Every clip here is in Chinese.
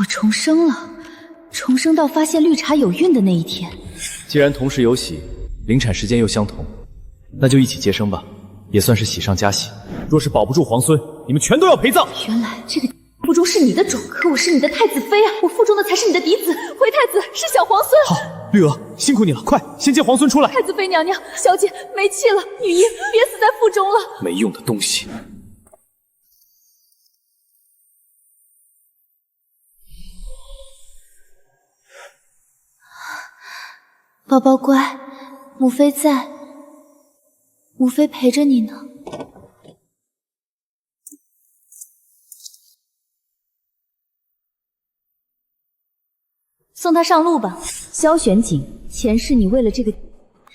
我重生了，重生到发现绿茶有孕的那一天。既然同时有喜，临产时间又相同，那就一起接生吧，也算是喜上加喜。若是保不住皇孙，你们全都要陪葬。原来这个腹中是你的种，可我是你的太子妃啊！我腹中的才是你的嫡子，回太子是小皇孙。好，绿娥，辛苦你了，快先接皇孙出来。太子妃娘娘，小姐没气了，女婴别死在腹中了。没用的东西。宝宝乖，母妃在，母妃陪着你呢。送他上路吧，萧玄景，前世你为了这个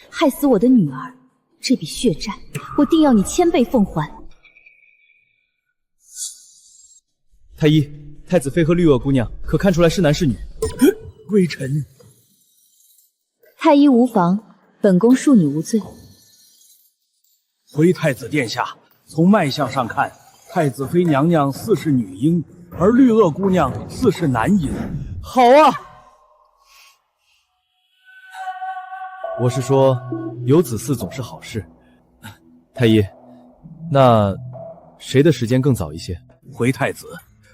害死我的女儿，这笔血债我定要你1000倍奉还。太医，太子妃和绿萼姑娘可看出来是男是女？微臣。太医无妨，本宫恕你无罪。回太子殿下，从脉象上看，太子妃娘娘似是女婴，而绿萼姑娘似是男婴。好啊！我是说，有子嗣总是好事。太医，那谁的时间更早一些？回太子，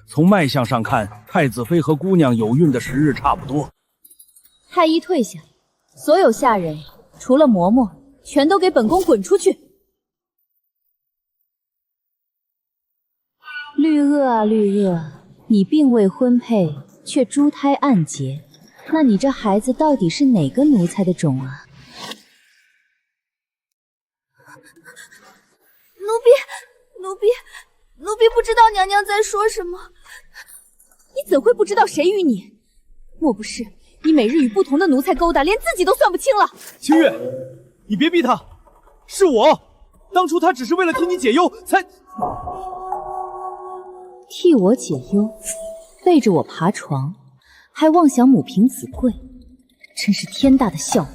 从脉象上看，太子妃和姑娘有孕的时日差不多。太医退下，所有下人除了嬷嬷，全都给本宫滚出去！绿萼啊绿萼，你并未婚配，却珠胎暗结，那你这孩子到底是哪个奴才的种啊？奴婢不知道娘娘在说什么。你怎会不知道谁与你？莫不是你每日与不同的奴才勾搭，连自己都算不清了？清月，你别逼他，是我，当初他只是为了替你解忧才……替我解忧，背着我爬床，还妄想母凭子贵，真是天大的笑话！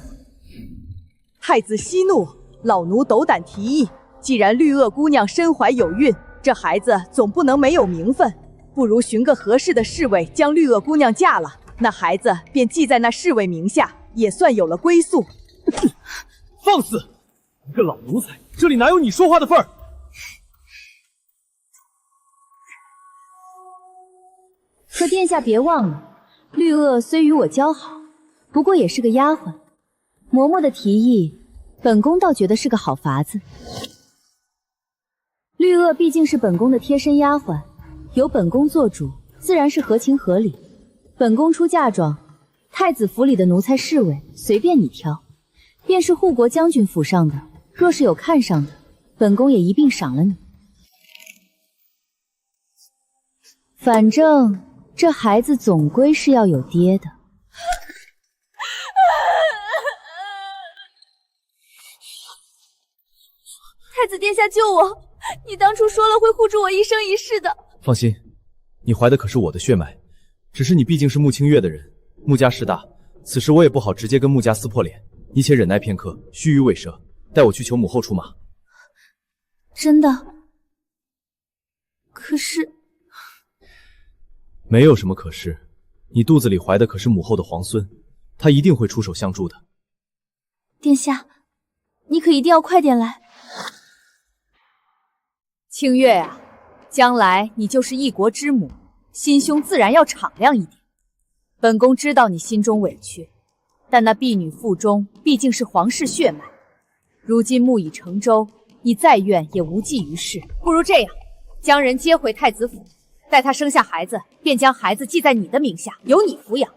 太子息怒，老奴斗胆提议，既然绿萼姑娘身怀有孕，这孩子总不能没有名分，不如寻个合适的侍卫将绿萼姑娘嫁了，那孩子便记在那侍卫名下，也算有了归宿。放肆！一个老奴才，这里哪有你说话的份儿？可殿下别忘了，绿萼虽与我交好，不过也是个丫鬟。嬷嬷的提议，本宫倒觉得是个好法子。绿萼毕竟是本宫的贴身丫鬟，由本宫做主，自然是合情合理。本宫出嫁妆，太子府里的奴才侍卫随便你挑，便是护国将军府上的，若是有看上的，本宫也一并赏了你。反正这孩子总归是要有爹的。太子殿下救我！你当初说了会护住我一生一世的。放心，你怀的可是我的血脉，只是你毕竟是穆清月的人，穆家势大，此时我也不好直接跟穆家撕破脸，你且忍耐片刻，须臾未赦，带我去求母后出马。真的？可是……没有什么可是，你肚子里怀的可是母后的皇孙，她一定会出手相助的。殿下，你可一定要快点来。清月啊，将来你就是一国之母，心胸自然要敞亮一点。本宫知道你心中委屈，但那婢女腹中毕竟是皇室血脉，如今木已成舟，你再怨也无济于事。不如这样，将人接回太子府，待她生下孩子，便将孩子记在你的名下，由你抚养。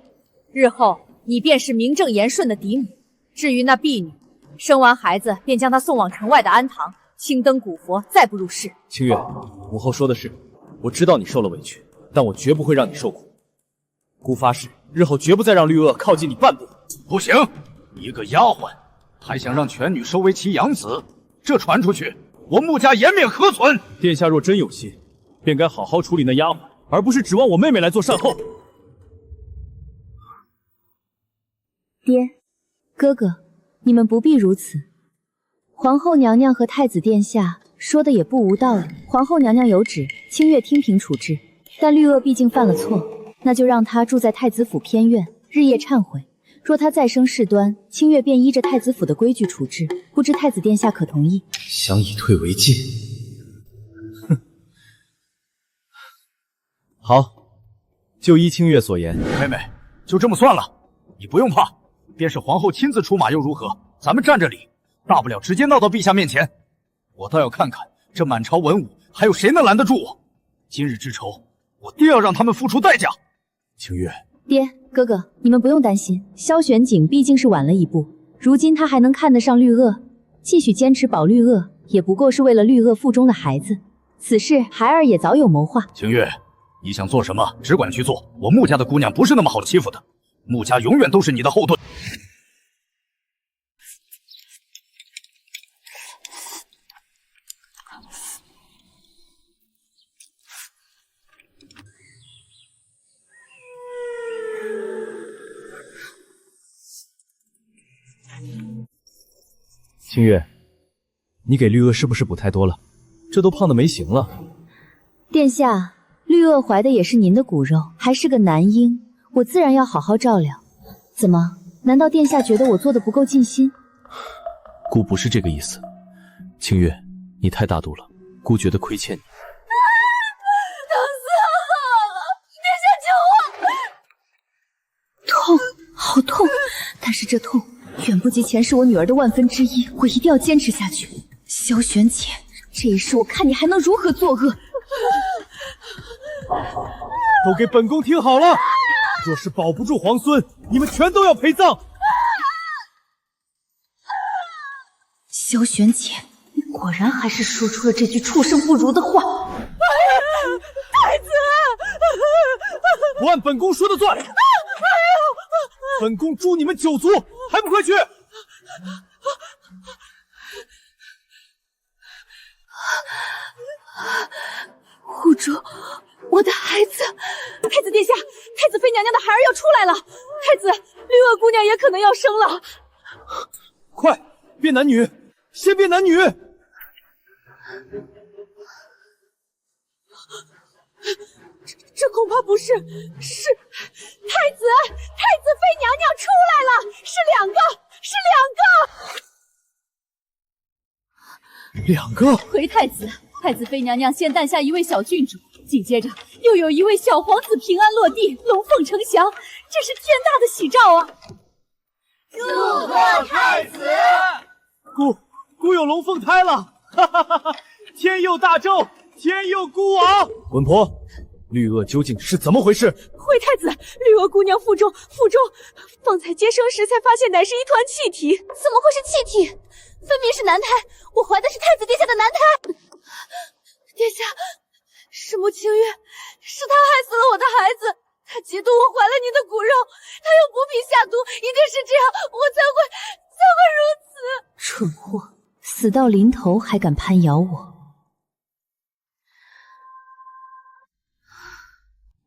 日后你便是名正言顺的嫡母。至于那婢女，生完孩子便将她送往城外的安堂，青灯古佛，再不入室。清月，母后说的是，我知道你受了委屈，但我绝不会让你受苦。姑发誓，日后绝不再让绿萼靠近你半步。不行，一个丫鬟还想让全女收为其养子，这传出去，我穆家颜面何存？殿下若真有心，便该好好处理那丫鬟，而不是指望我妹妹来做善后。爹，哥哥，你们不必如此。皇后娘娘和太子殿下说的也不无道理。皇后娘娘有旨，清月听凭处置。但绿萼毕竟犯了错，那就让他住在太子府偏院，日夜忏悔。若他再生事端，清月便依着太子府的规矩处置，不知太子殿下可同意？想以退为进，哼！好，就依清月所言。妹妹，就这么算了，你不用怕，便是皇后亲自出马又如何？咱们站这里，大不了直接闹到陛下面前。我倒要看看这满朝文武还有谁能拦得住我。今日之仇，我定要让他们付出代价。清月，爹，哥哥，你们不用担心，萧玄景毕竟是晚了一步，如今他还能看得上绿萼，继续坚持保绿萼，也不过是为了绿萼腹中的孩子。此事孩儿也早有谋划。清月，你想做什么，只管去做。我穆家的姑娘不是那么好欺负的，穆家永远都是你的后盾。清月，你给绿萼是不是补太多了？这都胖得没形了。殿下，绿萼怀的也是您的骨肉，还是个男婴，我自然要好好照料。怎么？难道殿下觉得我做的不够尽心？姑不是这个意思。清月，你太大度了，姑觉得亏欠你。痛，好痛！但是这痛远不及前世我女儿的1/1000，我一定要坚持下去。萧玄浅，这一世我看你还能如何作恶！都给本宫听好了，若是保不住皇孙，你们全都要陪葬。萧玄浅，你果然还是说出了这句畜生不如的话。太子，不按本宫说的算。本宫诛你们9族，还不快去！护主，我的孩子！太子殿下，太子妃娘娘的孩儿要出来了。太子，绿萼姑娘也可能要生了。快变男女，先变男女！这恐怕不是，是太子妃娘娘出来了，是两个。回太子，太子妃娘娘先诞下一位小郡主，紧接着又有一位小皇子平安落地，龙凤呈祥，这是天大的喜兆啊！祝贺太子！姑有龙凤胎了，哈哈哈哈！天佑大周，天佑孤王！稳婆，绿萼究竟是怎么回事？回太子，绿萼姑娘腹中，方才接生时才发现乃是一团气体。怎么会是气体？分明是男胎，我怀的是太子殿下的男胎。殿下，是穆清月，是他害死了我的孩子，他嫉妒我怀了你的骨肉，他用补品下毒，一定是这样，我才会如此。蠢货，死到临头还敢攀咬我！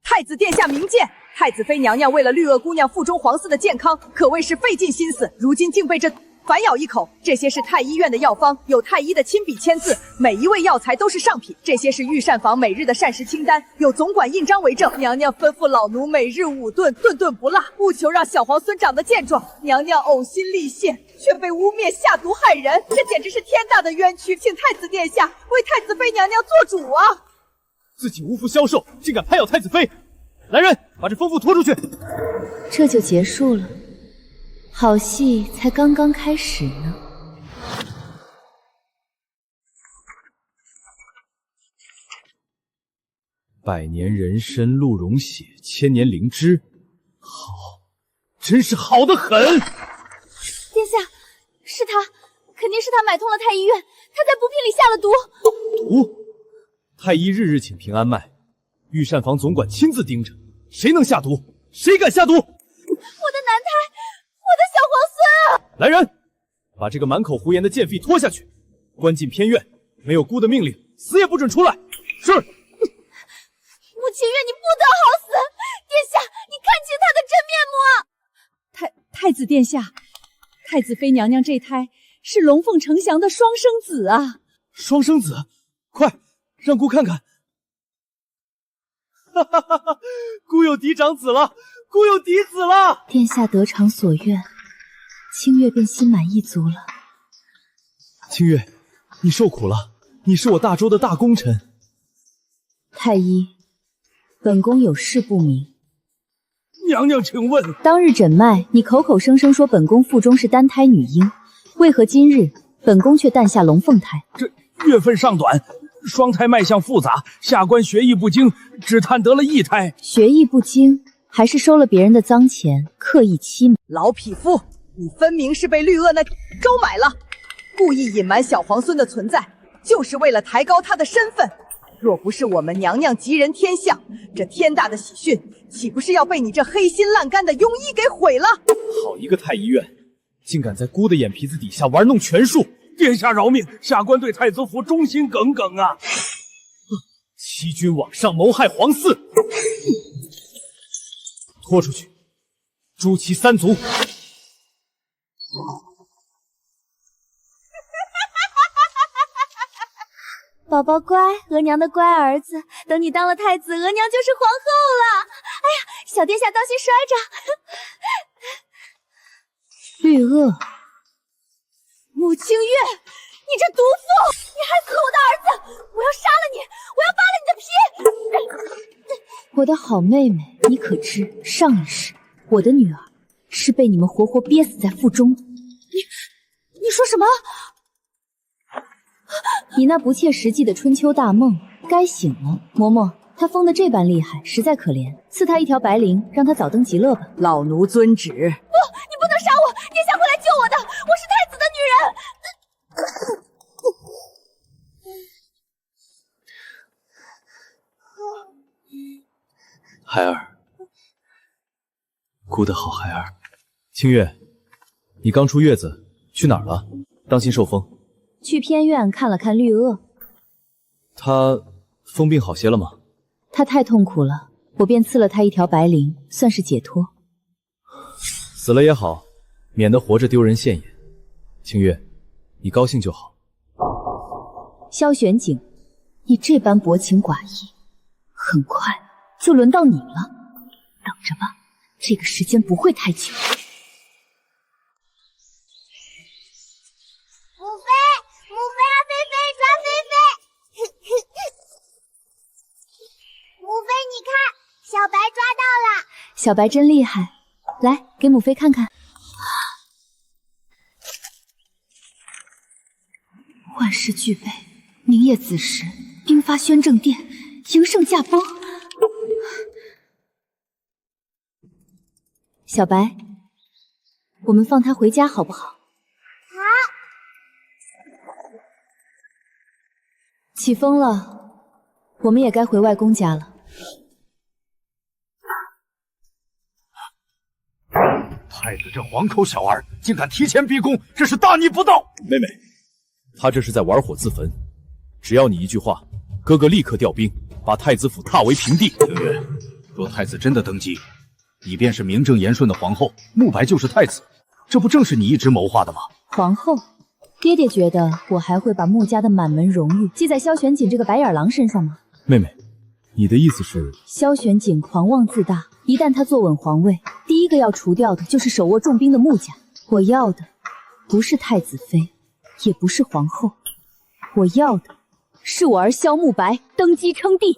太子殿下明鉴，太子妃娘娘为了绿萼姑娘腹中皇嗣的健康，可谓是费尽心思，如今竟被这反咬一口。这些是太医院的药方，有太医的亲笔签字，每一味药材都是上品。这些是御膳房每日的膳食清单，有总管印章为证。娘娘吩咐老奴每日5顿，顿顿不落，务求让小皇孙长得健壮。娘娘呕心沥血，却被污蔑下毒害人，这简直是天大的冤屈，请太子殿下为太子妃娘娘做主啊！自己无福消受，竟敢拍咬太子妃！来人，把这疯妇拖出去！这就结束了，好戏才刚刚开始呢。百年人参鹿茸血，千年灵芝，好，真是好得很！殿下，是他，肯定是他买通了太医院，他在补品里下了毒。毒？太医日日请平安脉，御膳房总管亲自盯着，谁能下毒？谁敢下毒？我的男胎，我的小皇孙！来人，把这个满口胡言的贱婢拖下去，关进偏院，没有姑的命令，死也不准出来。是。穆清月，你不得好死！殿下，你看清他的真面目啊！太子殿下，太子妃娘娘这胎是龙凤呈祥的双生子啊！双生子，快让姑看看。孤有嫡长子了，孤有嫡子了！殿下得偿所愿，清月便心满意足了。清月，你受苦了，你是我大周的大功臣。太医，本宫有事不明。娘娘，请问，当日诊脉，你口口声声说本宫腹中是单胎女婴，为何今日本宫却诞下龙凤胎？这月份尚短，双胎脉象复杂，下官学艺不精，只探得了一胎。学艺不精，还是收了别人的脏钱，刻意欺瞒？老匹夫，你分明是被绿萼那收买了，故意隐瞒小皇孙的存在，就是为了抬高他的身份。若不是我们娘娘吉人天相，这天大的喜讯岂不是要被你这黑心烂肝的庸医给毁了？好一个太医院，竟敢在孤的眼皮子底下玩弄权术！殿下饶命，下官对太子府忠心耿耿啊！欺君罔上，谋害皇嗣，拖出去，诛其三族！宝宝乖，额娘的乖儿子，等你当了太子，额娘就是皇后了。哎呀，小殿下当心摔着。绿萼，穆清月，你这毒妇，你害死了我的儿子！我要杀了你，我要扒了你的皮！我的好妹妹，你可知上一世我的女儿是被你们活活憋死在腹中的？你说什么？你那不切实际的春秋大梦该醒了。嬷嬷，他疯得这般厉害，实在可怜，赐他一条白绫，让他早登极乐吧。老奴遵旨。不，你不能杀我，殿下会来救我的，我是太子的女人。孩儿，孤的好孩儿。清月，你刚出月子，去哪儿了？当心受风。去偏院看了看绿萼，他疯病好些了吗？他太痛苦了，我便赐了他一条白绫，算是解脱。死了也好，免得活着丢人现眼。清月，你高兴就好。萧玄景，你这般薄情寡义，很快就轮到你了。等着吧，这个时间不会太久。小白真厉害，来给母妃看看。万事俱备，明夜子时，兵发宣政殿，迎圣驾崩。小白，我们放他回家好不好？好。起风了，我们也该回外公家了。太子这黄口小儿竟敢提前逼宫，这是大逆不道！妹妹，他这是在玩火自焚。只要你一句话，哥哥立刻调兵，把太子府踏为平地。清月，若太子真的登基，你便是名正言顺的皇后，慕白就是太子，这不正是你一直谋划的吗？皇后，爹爹觉得我还会把穆家的满门荣誉记在萧玄景这个白眼狼身上吗？妹妹，你的意思是？萧玄景狂妄自大，一旦他坐稳皇位，第一个要除掉的就是手握重兵的穆家。我要的不是太子妃，也不是皇后，我要的是我儿萧慕白登基称帝。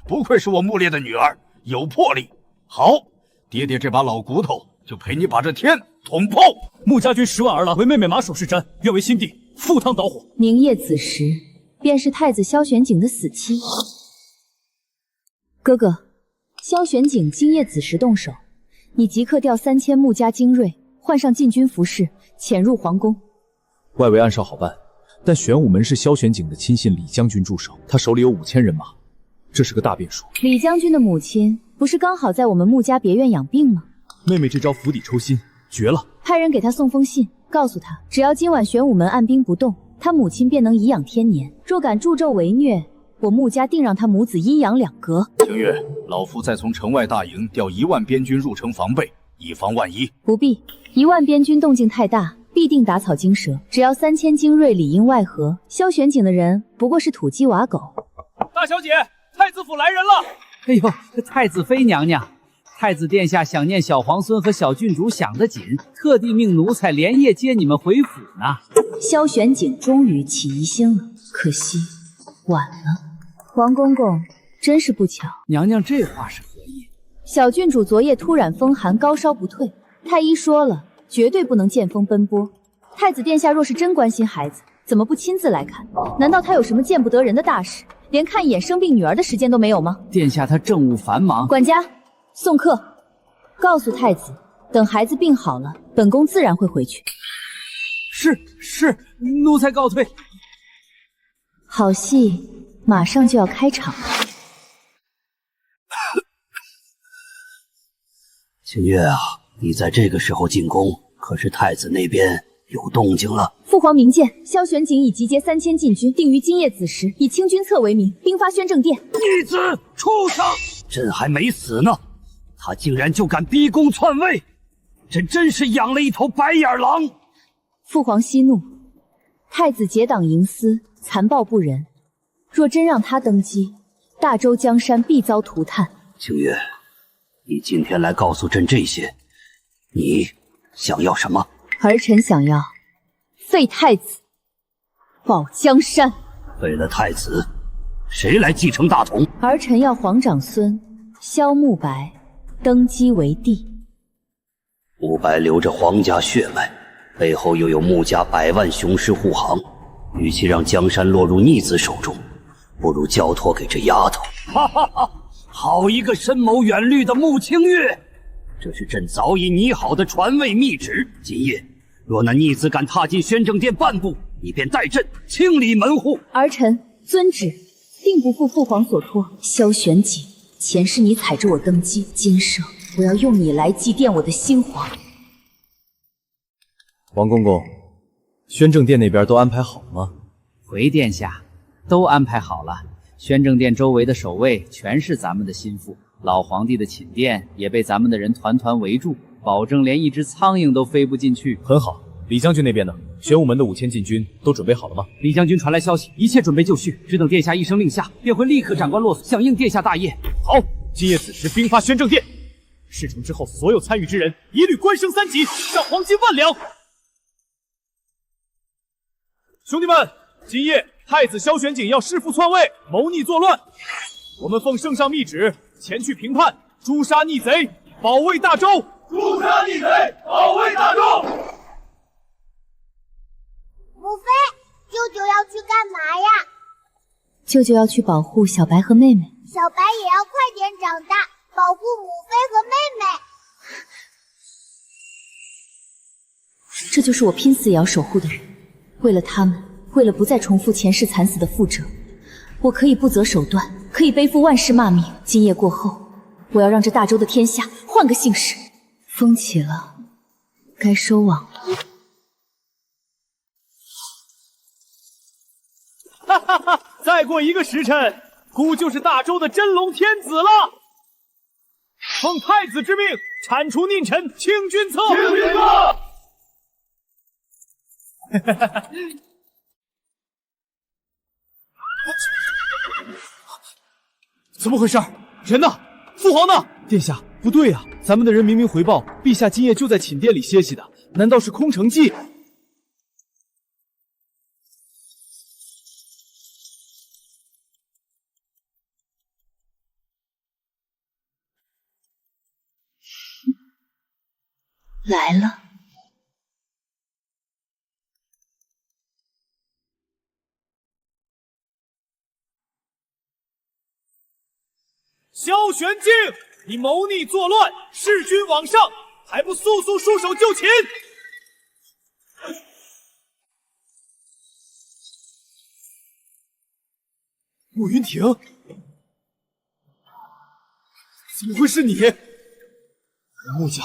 不愧是我穆烈的女儿，有魄力。好，爹爹这把老骨头就陪你把这天捅破。穆家军10万儿郎为妹妹马首是瞻，愿为新帝赴汤蹈火。明夜子时，便是太子萧玄景的死期。哥哥，萧玄景今夜子时动手，你即刻调3000穆家精锐，换上禁军服饰，潜入皇宫。外围暗哨好办，但玄武门是萧玄景的亲信李将军驻守，他手里有5000人马，这是个大变数。李将军的母亲不是刚好在我们穆家别院养病吗？妹妹这招釜底抽薪，绝了！派人给他送封信，告诉他，只要今晚玄武门按兵不动，他母亲便能颐养天年。若敢助纣为虐，我穆家定让他母子阴阳两隔。清月，老夫再从城外大营调1万边军入城防备，以防万一。不必，1万边军动静太大，必定打草惊蛇。只要3000精锐里应外合，萧玄景的人不过是土鸡瓦狗。大大小姐，太子府来人了！哎呦，太子妃娘娘，太子殿下想念小皇孙和小郡主想得紧，特地命奴才连夜接你们回府呢。萧玄景终于起疑心了，可惜晚了。王公公真是不巧。娘娘这话是何意？小郡主昨夜突然风寒，高烧不退，太医说了，绝对不能见风奔波。太子殿下若是真关心孩子，怎么不亲自来看？难道他有什么见不得人的大事，连看一眼生病女儿的时间都没有吗？殿下他政务繁忙。管家，送客，告诉太子，等孩子病好了，本宫自然会回去。是，奴才告退。好戏马上就要开场了。清月啊，你在这个时候进宫，可是太子那边有动静了。父皇明鉴，萧玄景已集结3000禁军，定于今夜子时，以清君侧为名，兵发宣政殿。逆子，畜生！朕还没死呢，他竟然就敢逼宫篡位，这真是养了一头白眼狼。父皇息怒，太子结党营私，残暴不仁。若真让他登基，大周江山必遭涂炭。清月，你今天来告诉朕这些，你想要什么？儿臣想要废太子，保江山。废了太子，谁来继承大统？儿臣要皇长孙萧慕白登基为帝。慕白流着皇家血脉，背后又有穆家100万雄师护航，与其让江山落入逆子手中，不如交托给这丫头。哈哈哈！好一个深谋远虑的穆清月！这是朕早已拟好的传位密旨。今夜若那逆子敢踏进宣政殿半步，你便带朕清理门户。儿臣遵旨，定不负父皇所托。萧玄景，前世你踩着我登基，今生我要用你来祭奠我的新皇。王公公，宣政殿那边都安排好了吗？回殿下，都安排好了。宣政殿周围的守卫全是咱们的心腹，老皇帝的寝殿也被咱们的人团团围住，保证连一只苍蝇都飞不进去。很好。李将军那边呢？玄武门的5000禁军都准备好了吗？李将军传来消息，一切准备就绪，只等殿下一声令下，便会立刻斩关落锁，响应殿下大业。好，今夜子时兵发宣政殿，事成之后，所有参与之人一律官升3级，上黄金1万两。兄弟们，今夜太子萧玄景要弑父篡位，谋逆作乱，我们奉圣上密旨前去平叛，诛杀逆贼，保卫大周。诛杀逆贼，保卫大周。母妃，舅舅要去干嘛呀？舅舅要去保护小白和妹妹。小白也要快点长大，保护母妃和妹妹。这就是我拼死也要守护的人。为了他们，为了不再重复前世惨死的覆辙，我可以不择手段，可以背负万世骂名。今夜过后，我要让这大周的天下换个姓氏。风起了，该收网了。哈哈哈！再过1个时辰，姑就是大周的真龙天子了。奉太子之命，铲除佞臣，清君侧。清君侧。怎么回事？人呢？父皇呢？殿下，不对啊！咱们的人明明回报，陛下今夜就在寝殿里歇息的，难道是空城计？来了。萧玄景，你谋逆作乱，弑君罔上，还不速速束手就擒！慕云亭，怎么会是你？穆家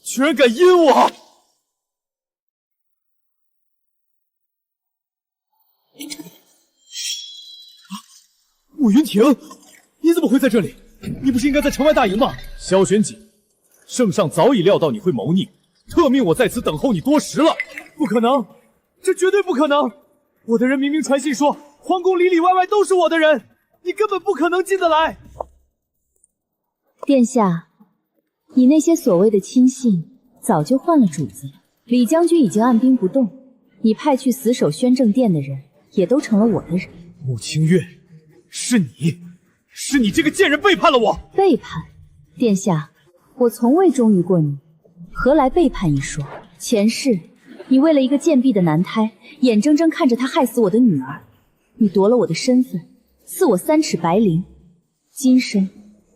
居然敢阴我！慕云亭，你怎么会在这里？你不是应该在城外大营吗？萧玄景，圣上早已料到你会谋逆，特命我在此等候你多时了。不可能，这绝对不可能！我的人明明传信说，皇宫里里外外都是我的人，你根本不可能进得来。殿下，你那些所谓的亲信早就换了主子了。李将军已经按兵不动，你派去死守宣政殿的人也都成了我的人。穆清月，是你这个贱人背叛了我！背叛？殿下，我从未忠于过你，何来背叛一说？前世你为了一个贱婢的男胎，眼睁睁看着他害死我的女儿，你夺了我的身份，赐我3尺白绫。今生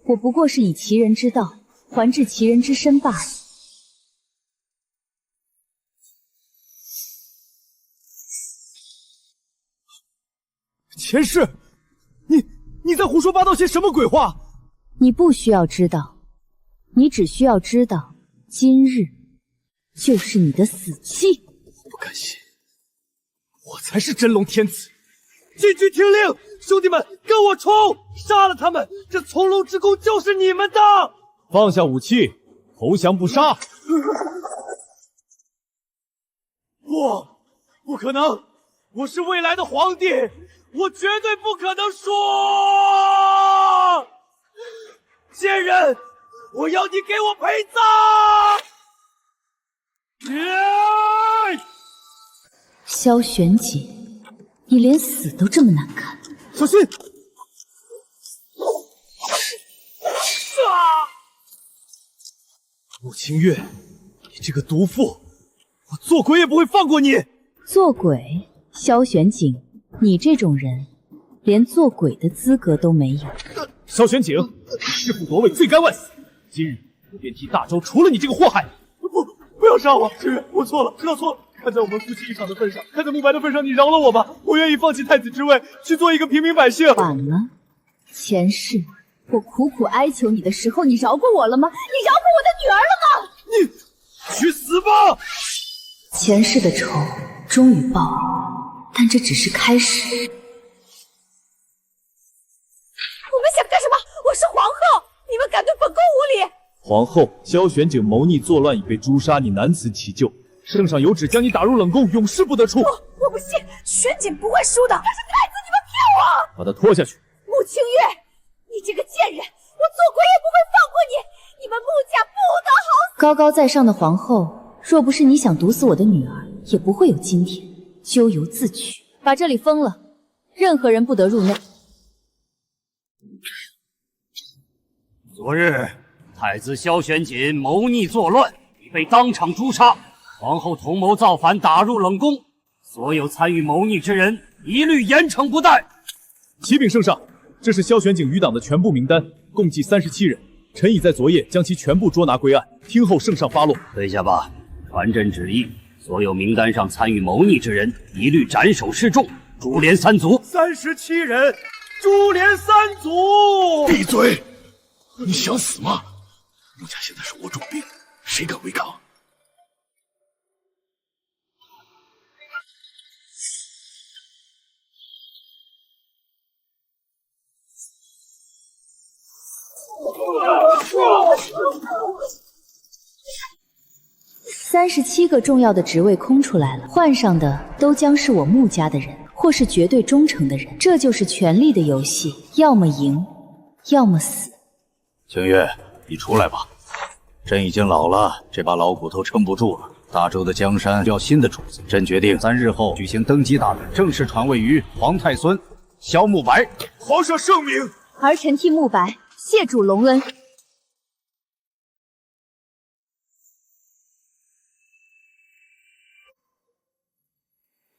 我不过是以其人之道还治其人之身罢了。前世，你在胡说八道些什么鬼话？你不需要知道，你只需要知道，今日就是你的死期。我不甘心，我才是真龙天子！禁军听令，兄弟们，跟我冲！杀了他们！这从龙之功就是你们的！放下武器，投降不杀！不可能！我是未来的皇帝，我绝对不可能输！贱人，我要你给我陪葬！萧玄锦，你连死都这么难看！小心！穆清月，你这个毒妇，我做鬼也不会放过你！做鬼？萧玄景，你这种人，连做鬼的资格都没有。萧玄景，弑父夺位，罪该万死！今日我便替大周除了你这个祸害！不要杀我！清月，我错了，知道错了。看在我们夫妻一场的份上，看在慕白的份上，你饶了我吧！我愿意放弃太子之位，去做一个平民百姓。晚了，前世我苦苦哀求你的时候，你饶过我了吗？你饶过我的女儿了吗？你去死吧！前世的仇终于报了，但这只是开始。我们想干什么？我是皇后，你们敢对本宫无礼！皇后，萧玄景谋逆作乱，已被诛杀，你难辞其咎。圣上有旨将你打入冷宫，永世不得出。我不信，玄景不会输的。他是太子，你们骗我！把他拖下去。穆清月，你这个贱人，我做鬼也不会放过你！你们穆家不得好死！高高在上的皇后，若不是你想毒死我的女儿，也不会有今天。咎由自取，把这里封了，任何人不得入内。昨日太子萧玄锦谋逆作乱，已被当场诛杀。皇后同谋造反，打入冷宫，所有参与谋逆之人一律严惩不贷。启禀圣上，这是萧玄景余党的全部名单，共计37人。臣已在昨夜将其全部捉拿归案，听候圣上发落。退下吧，传朕旨意，所有名单上参与谋逆之人一律斩首示众，株连3族。37人，株连3族！闭嘴！你想死吗？穆家现在手握重兵，谁敢违抗？37个重要的职位空出来了，换上的都将是我穆家的人，或是绝对忠诚的人。这就是权力的游戏，要么赢，要么死。清月，你出来吧，朕已经老了，这把老骨头撑不住了。大周的江山要新的主子，朕决定3日后举行登基大典，正式传位于皇太孙萧慕白。皇上圣明，儿臣替慕白谢主隆恩。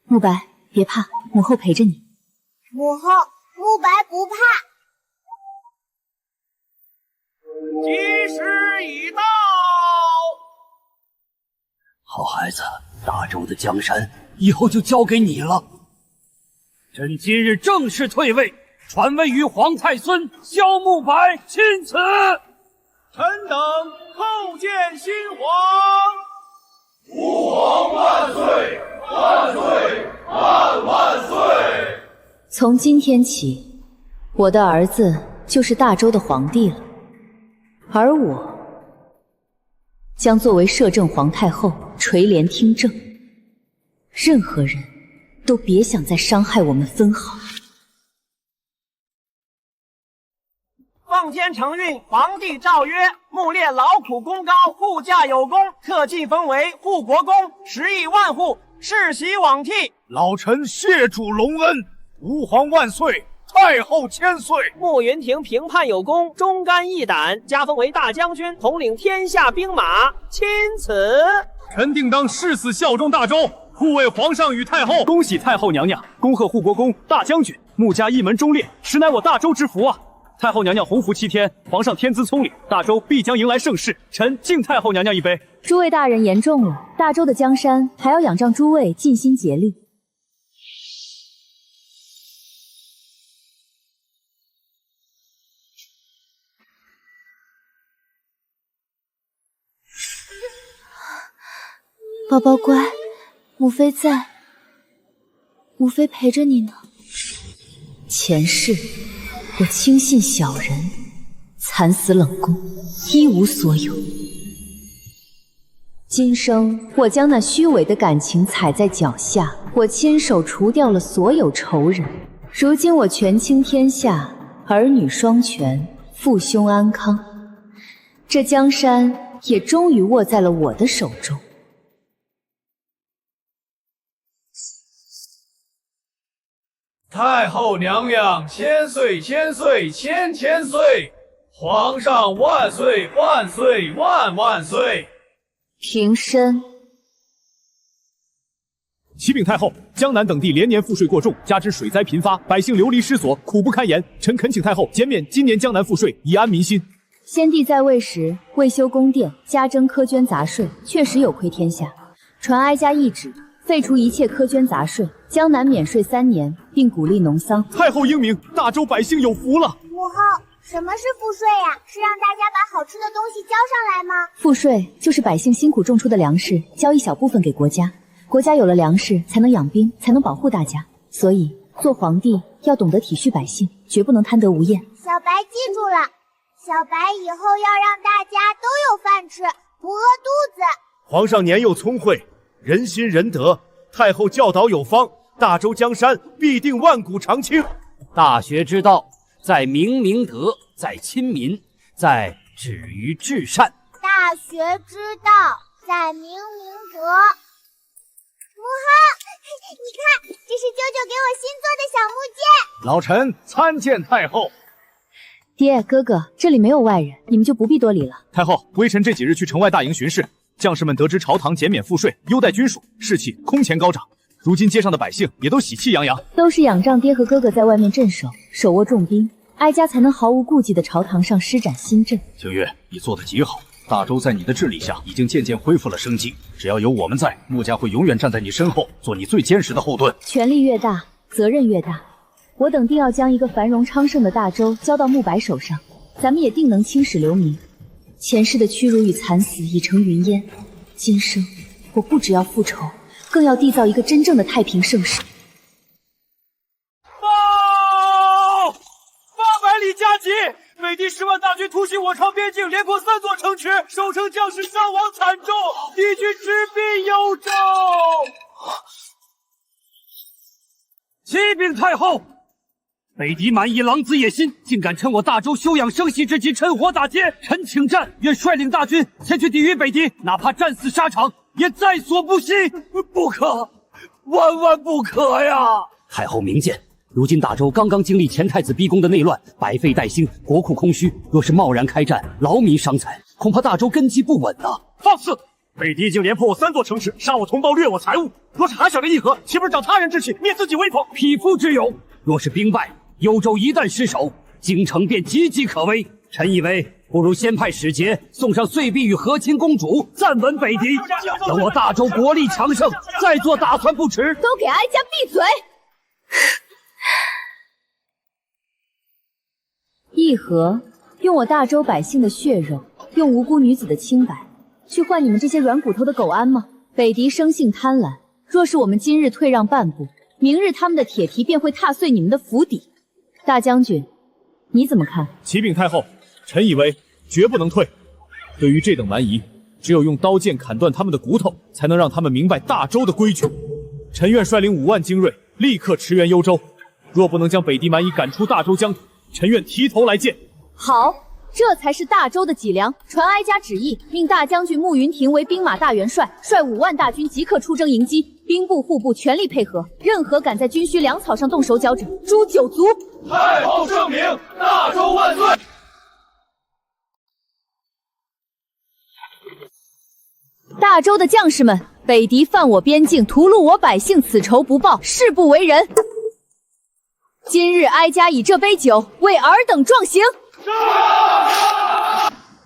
慕白，别怕，母后陪着你。母后，慕白不怕。吉时已到。好孩子，大周的江山以后就交给你了。朕今日正式退位，传位于皇太孙萧慕白钦此。臣等叩见新皇。吾皇万岁！万岁！万岁！从今天起，我的儿子就是大周的皇帝了，而我将作为摄政皇太后垂帘听政，任何人都别想再伤害我们分毫。上监承运，皇帝诏曰：目列劳苦功高，护驾有功，特进封为护国公，10亿万户，世袭罔替。老臣谢主隆恩，吾皇万岁，太后千岁。穆云亭评判有功，忠肝义胆，加封为大将军，统领天下兵马。钦此。臣定当誓死效忠大周，护卫皇上与太后。恭喜太后娘娘，恭贺护国公、大将军，穆家一门忠烈，实乃我大周之福啊！太后娘娘洪福7天，皇上天资聪颖，大周必将迎来盛世。臣敬太后娘娘一杯。诸位大人言重了，大周的江山还要仰仗诸位尽心竭力。宝宝乖，母妃在，母妃陪着你呢。前世我轻信小人，惨死冷宫，一无所有。今生我将那虚伪的感情踩在脚下，我亲手除掉了所有仇人。如今我权倾天下，儿女双全，父兄安康，这江山也终于握在了我的手中。太后娘娘千岁千岁千千岁！皇上万岁万岁万万岁！平身。启禀太后，江南等地连年赋税过重，加之水灾频发，百姓流离失所，苦不堪言。臣恳请太后减免今年江南赋税，以安民心。先帝在位时未修宫殿，加征苛捐杂税，确实有亏天下。传哀家懿旨，废除一切苛捐杂税，江南免税3年，并鼓励农桑。太后英明，大周百姓有福了。母后，什么是赋税呀？是让大家把好吃的东西交上来吗？赋税就是百姓辛苦种出的粮食，交一小部分给国家，国家有了粮食才能养兵，才能保护大家。所以做皇帝要懂得体恤百姓，绝不能贪得无厌。小白记住了，小白以后要让大家都有饭吃，不饿肚子。皇上年幼聪慧，仁心仁德，太后教导有方，大周江山必定万古长青。大学之道，在明明德，在亲民，在止于至善。大学之道，在明明德。母后，你看，这是舅舅给我新做的小木剑。老臣参见太后。爹，哥哥，这里没有外人，你们就不必多礼了。太后，微臣这几日去城外大营巡视，将士们得知朝堂减免赋税，优待军属，士气空前高涨。如今街上的百姓也都喜气洋洋，都是仰仗爹和哥哥在外面镇守，手握重兵，哀家才能毫无顾忌的朝堂上施展新政。清月，你做得极好，大周在你的治理下已经渐渐恢复了生机。只要有我们在，穆家会永远站在你身后，做你最坚实的后盾。权力越大，责任越大。我等定要将一个繁荣昌盛的大周交到穆白手上，咱们也定能青史留名。前世的屈辱与惨死已成云烟，今生我不只要复仇，更要缔造一个真正的太平盛世。800里加急！北敌10万大军突袭我朝边境，连破3座城池，守城将士伤亡惨重，敌军直逼幽州。启禀太后，北敌蛮夷狼子野心，竟敢趁我大周休养生息之机趁火打劫，臣请战，愿率领大军前去抵御北敌，哪怕战死沙场，也在所不惜。不可，万万不可呀！太后明鉴，如今大周刚刚经历前太子逼宫的内乱，百废待兴，国库空虚，若是贸然开战，劳民伤财，恐怕大周根基不稳呐。放肆！北敌已经连破我3座城池，杀我同胞，掠我财物。若是还想着议和，岂不是长他人志气，灭自己威风？匹夫之勇！若是兵败，幽州一旦失守，京城便岌岌可危。臣以为，不如先派使节送上岁璧与和亲公主，暂稳北敌，等我大周国力强盛，再做打算不迟。都给哀家闭嘴！议和，用我大周百姓的血肉，用无辜女子的清白，去换你们这些软骨头的苟安吗？北敌生性贪婪，若是我们今日退让半步，明日他们的铁蹄便会踏碎你们的府邸。大将军，你怎么看？启禀太后，臣以为绝不能退。对于这等蛮夷，只有用刀剑砍断他们的骨头，才能让他们明白大周的规矩。臣愿率领5万精锐，立刻驰援幽州。若不能将北敌蛮夷赶出大周疆土，臣愿提头来见。好，这才是大周的脊梁。传哀家旨意，命大将军慕云亭为兵马大元帅，率5万大军即刻出征迎击。兵部、户部全力配合，任何敢在军需粮草上动手脚者，诛9族。太后圣明，大周万岁！大周的将士们，北狄犯我边境，屠戮我百姓，此仇不报，誓不为人。今日哀家以这杯酒为尔等壮行。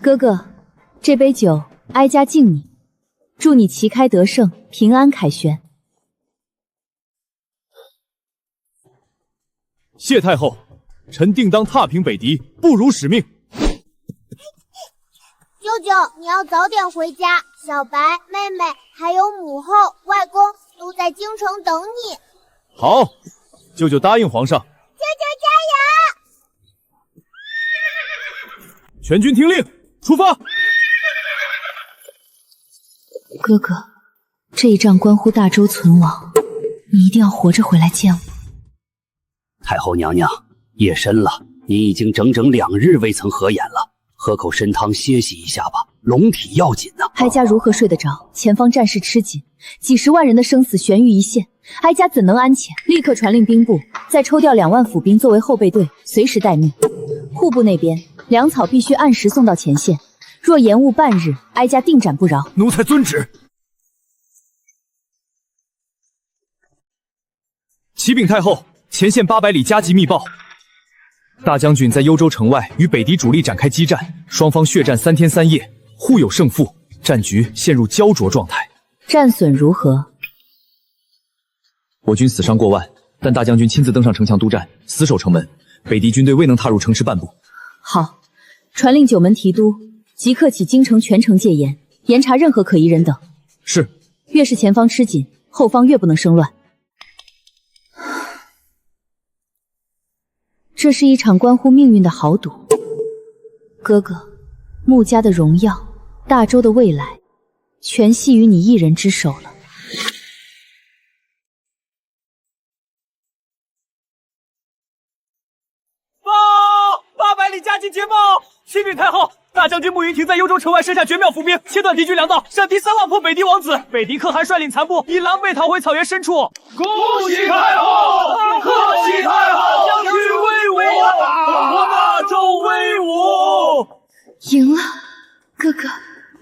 哥哥，这杯酒哀家敬你，祝你旗开得胜，平安凯旋。谢太后，臣定当踏平北狄，不辱使命。舅舅，你要早点回家，小白、妹妹还有母后、外公都在京城等你。好，舅舅答应皇上。舅舅加油！全军听令，出发！哥哥，这一仗关乎大周存亡，你一定要活着回来见我。太后娘娘，夜深了，您已经整整2日未曾合眼了，喝口参汤歇息一下吧，龙体要紧呐。哀家如何睡得着？前方战事吃紧，几10万人的生死悬于一线，哀家怎能安潜？立刻传令兵部，再抽调2万府兵作为后备队，随时待命。户部那边，粮草必须按时送到前线，若延误半日，哀家定斩不饶。奴才遵旨。启禀太后，前线800里加急密报，大将军在幽州城外与北狄主力展开激战，双方血战3天3夜，互有胜负，战局陷入焦灼状态。战损如何？我军死伤过万，但大将军亲自登上城墙督战，死守城门，北狄军队未能踏入城池半步。好，传令9门提督，即刻起京城全城戒严，严查任何可疑人等。是。越是前方吃紧，后方越不能生乱。这是一场关乎命运的豪赌。哥哥，穆家的荣耀，大周的未来，全系于你一人之手了。800里加急捷报！启禀太后，大将军慕云亭在幽州城外设下绝妙伏兵，切断敌军粮道，闪敌3万破北狄王子。北狄可汗率领残部已狼狈逃回草原深处。恭喜太后！贺喜太后！将军威武！我大周威武！赢了，哥哥，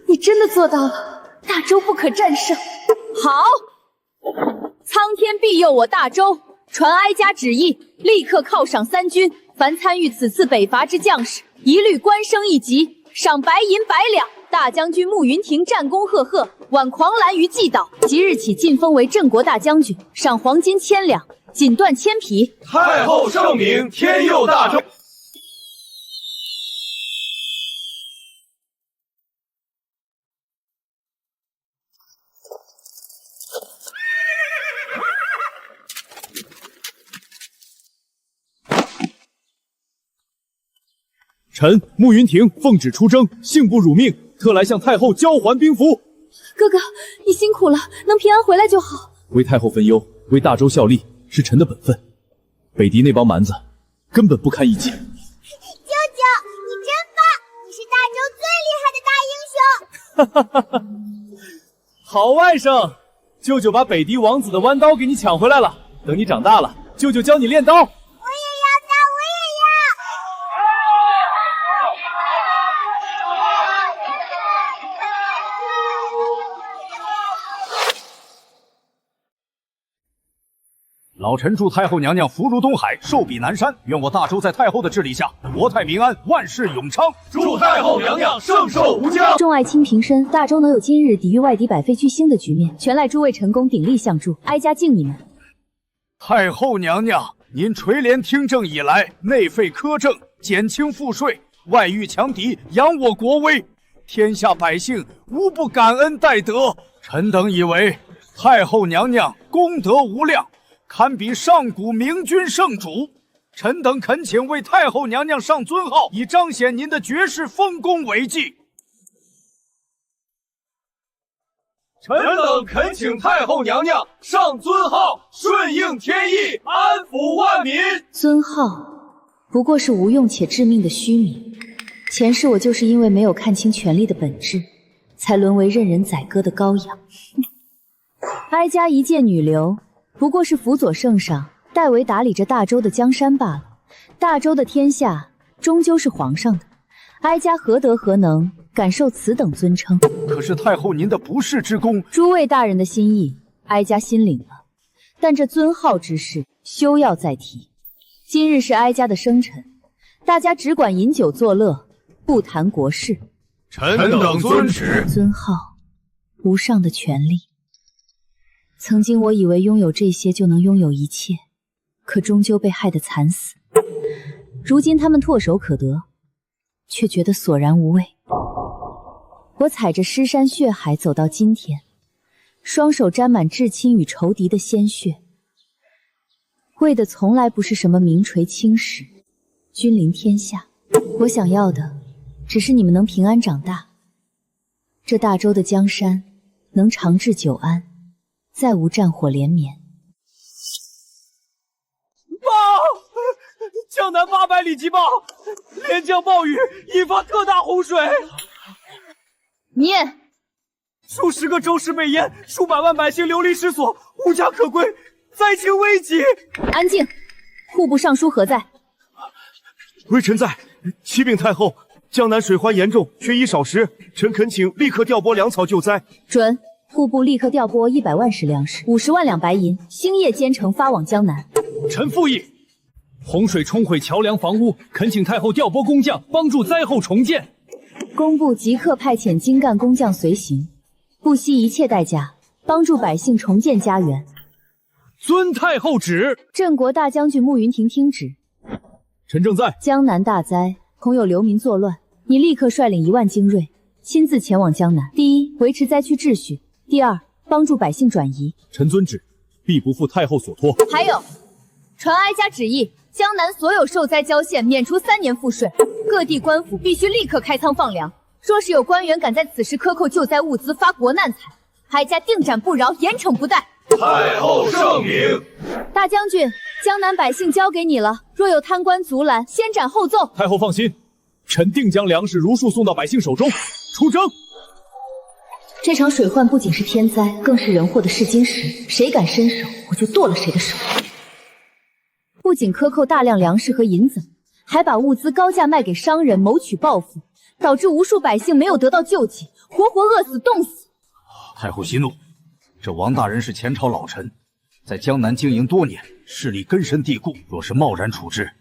你真的做到了，大周不可战胜。好，苍天庇佑我大周，传哀家旨意，立刻犒赏3军。凡参与此次北伐之将士，一律官升1级，赏白银100两。大将军慕云亭战功赫赫，挽狂澜于既倒，即日起晋封为镇国大将军，赏黄金1000两，锦缎1000匹。太后圣明，天佑大周。臣慕云亭奉旨出征，幸不辱命，特来向太后交还兵符。哥哥，你辛苦了，能平安回来就好。为太后分忧，为大周效力，是臣的本分。北狄那帮蛮子根本不堪一击。舅舅，你真棒，你是大周最厉害的大英雄。哈哈哈！好外甥，舅舅把北狄王子的弯刀给你抢回来了。等你长大了，舅舅教你练刀。老臣祝太后娘娘福如东海，寿比南山。愿我大周在太后的治理下，国泰民安，万事永昌。祝太后娘娘寿寿无疆。众爱卿平身，大周能有今日抵御外敌百废俱兴的局面，全赖诸位臣工鼎力相助，哀家敬你们。太后娘娘，您垂帘听政以来，内废苛政，减轻赋税，外御强敌，扬我国威，天下百姓无不感恩戴德。臣等以为太后娘娘功德无量，堪比上古明君圣主，臣等恳请为太后娘娘上尊号，以彰显您的绝世丰功伟绩。臣等恳请太后娘娘上尊号，顺应天意，安抚万民。尊号不过是无用且致命的虚名。前世我就是因为没有看清权力的本质，才沦为任人宰割的羔羊。哀家一介女流，不过是辅佐圣上代为打理着大周的江山罢了。大周的天下终究是皇上的，哀家何德何能感受此等尊称？可是太后您的不世之功，诸位大人的心意，哀家心领了。但这尊号之事，休要再提。今日是哀家的生辰，大家只管饮酒作乐，不谈国事。臣等遵旨。尊号，无上的权利。曾经我以为拥有这些就能拥有一切，可终究被害得惨死。如今他们唾手可得，却觉得索然无味。我踩着尸山血海走到今天，双手沾满至亲与仇敌的鲜血，为的从来不是什么名垂青史、君临天下。我想要的，只是你们能平安长大，这大周的江山能长治久安，再无战火连绵。报！江南800里急报，连降暴雨，引发特大洪水。念。数十个州市被淹，数百万百姓流离失所，无家可归，灾情危急。安静！户部尚书何在？微臣在。启禀太后，江南水患严重，缺衣少食，臣恳请立刻调拨粮草救灾。准。户部立刻调拨100万石粮食，50万两白银，星夜兼程发往江南。臣复议。洪水冲毁桥梁房屋，恳请太后调拨工匠帮助灾后重建。工部即刻派遣精干工匠随行，不惜一切代价帮助百姓重建家园。遵太后旨。镇国大将军慕云亭听旨。臣正在。江南大灾，恐有流民作乱，你立刻率领1万精锐，亲自前往江南。第一，维持灾区秩序；第二，帮助百姓转移。臣遵旨，必不负太后所托。还有，传哀家旨意，江南所有受灾郊县免除3年赋税，各地官府必须立刻开仓放粮。若是有官员敢在此时克扣救灾物资，发国难财，哀家定斩不饶，严惩不贷。太后圣明。大将军，江南百姓交给你了，若有贪官阻拦，先斩后奏。太后放心，臣定将粮食如数送到百姓手中。出征！这场水患不仅是天灾，更是人祸的试金石，谁敢伸手，我就剁了谁的手。不仅克扣大量粮食和银子，还把物资高价卖给商人，谋取暴富，导致无数百姓没有得到救济，活活饿死、冻死。太后息怒，这王大人是前朝老臣，在江南经营多年，势力根深蒂固，若是贸然处置，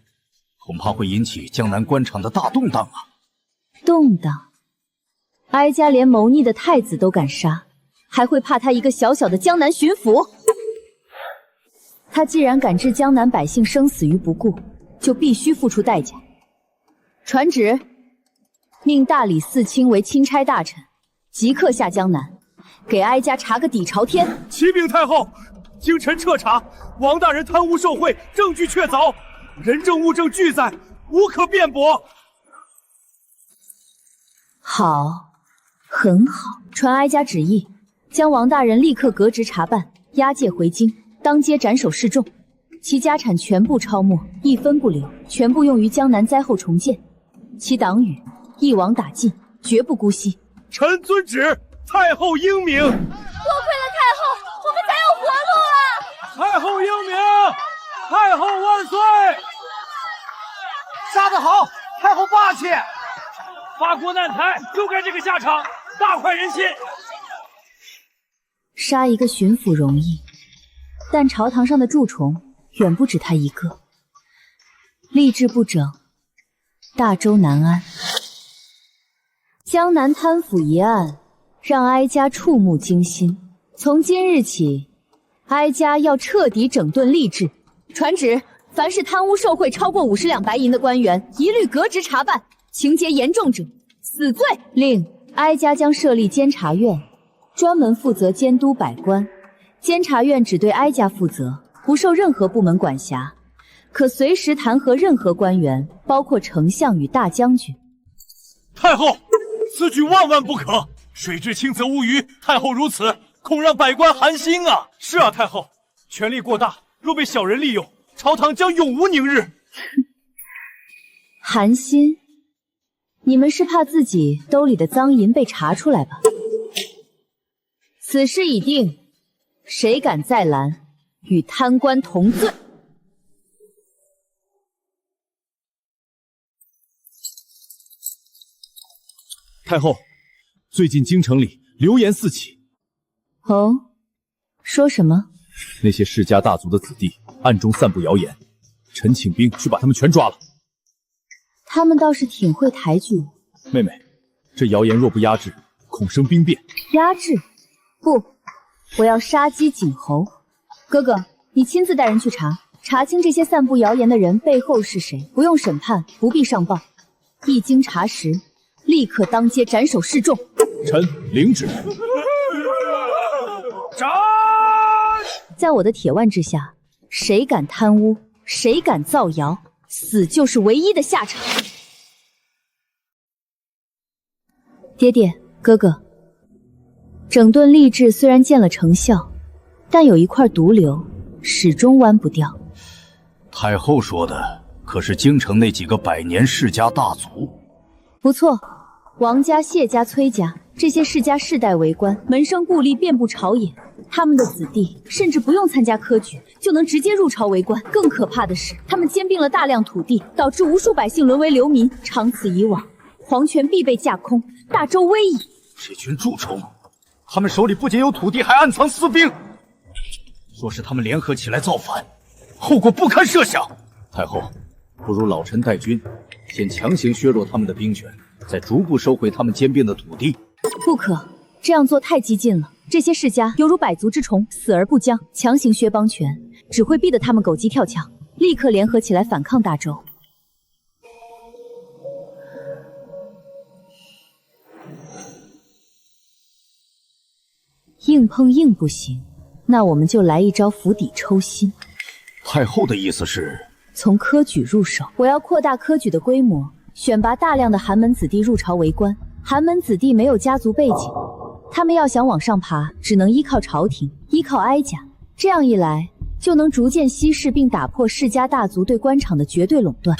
恐怕会引起江南官场的大动荡啊！动荡？哀家连谋逆的太子都敢杀，还会怕他一个小小的江南巡抚？他既然敢置江南百姓生死于不顾，就必须付出代价。传旨，命大理寺卿为钦差大臣，即刻下江南，给哀家查个底朝天。启禀太后，经臣彻查，王大人贪污受贿，证据确凿，人证物证俱在，无可辩驳。好，很好。传哀家旨意，将王大人立刻革职查办，押解回京，当街斩首示众，其家产全部抄没，一分不留，全部用于江南灾后重建。其党羽一网打尽，绝不姑息。臣遵旨。太后英明。多亏了太后，我们才有活路了。太后英明，太后万岁！杀得好，太后霸气！发国难财就该这个下场，大快人心。杀一个巡抚容易，但朝堂上的蛀虫远不止他一个。吏治不整，大周难安。江南贪腐一案让哀家触目惊心，从今日起，哀家要彻底整顿吏治。传旨，凡是贪污受贿超过50两白银的官员，一律革职查办，情节严重者死罪。另，哀家将设立监察院，专门负责监督百官。监察院只对哀家负责，不受任何部门管辖，可随时弹劾任何官员，包括丞相与大将军。太后，此举万万不可！水至清则无鱼，太后如此，恐让百官寒心啊！是啊，太后，权力过大，若被小人利用，朝堂将永无宁日。寒心？你们是怕自己兜里的赃银被查出来吧？此事已定，谁敢再拦，与贪官同罪。太后，最近京城里流言四起。哦，说什么？那些世家大族的子弟暗中散布谣言，臣请兵去把他们全抓了。他们倒是挺会抬举我。妹妹，这谣言若不压制，恐生兵变。压制？不，我要杀鸡儆猴。哥哥，你亲自带人去查清这些散布谣言的人背后是谁，不用审判，不必上报，一经查实，立刻当街斩首示众。臣领旨。斩！在我的铁腕之下，谁敢贪污，谁敢造谣，死就是唯一的下场。爹爹，哥哥，整顿吏治虽然见了成效，但有一块毒瘤始终弯不掉。太后说的可是京城那几个百年世家大族？不错，王家、谢家、崔家这些世家世代为官，门生故吏遍布朝野，他们的子弟甚至不用参加科举就能直接入朝为官。更可怕的是，他们兼并了大量土地，导致无数百姓沦为流民。长此以往，皇权必被架空，大周危矣。这群蛀虫，他们手里不仅有土地，还暗藏私兵。若是他们联合起来造反，后果不堪设想。太后，不如老臣带军，先强行削弱他们的兵权，再逐步收回他们兼并的土地。不可，这样做太激进了。这些世家犹如百足之虫，死而不僵，强行削邦权，只会逼得他们狗急跳墙，立刻联合起来反抗大周。硬碰硬不行，那我们就来一招釜底抽薪。太后的意思是从科举入手，我要扩大科举的规模，选拔大量的寒门子弟入朝为官。寒门子弟没有家族背景，他们要想往上爬，只能依靠朝廷，依靠哀家。这样一来，就能逐渐稀释并打破世家大族对官场的绝对垄断。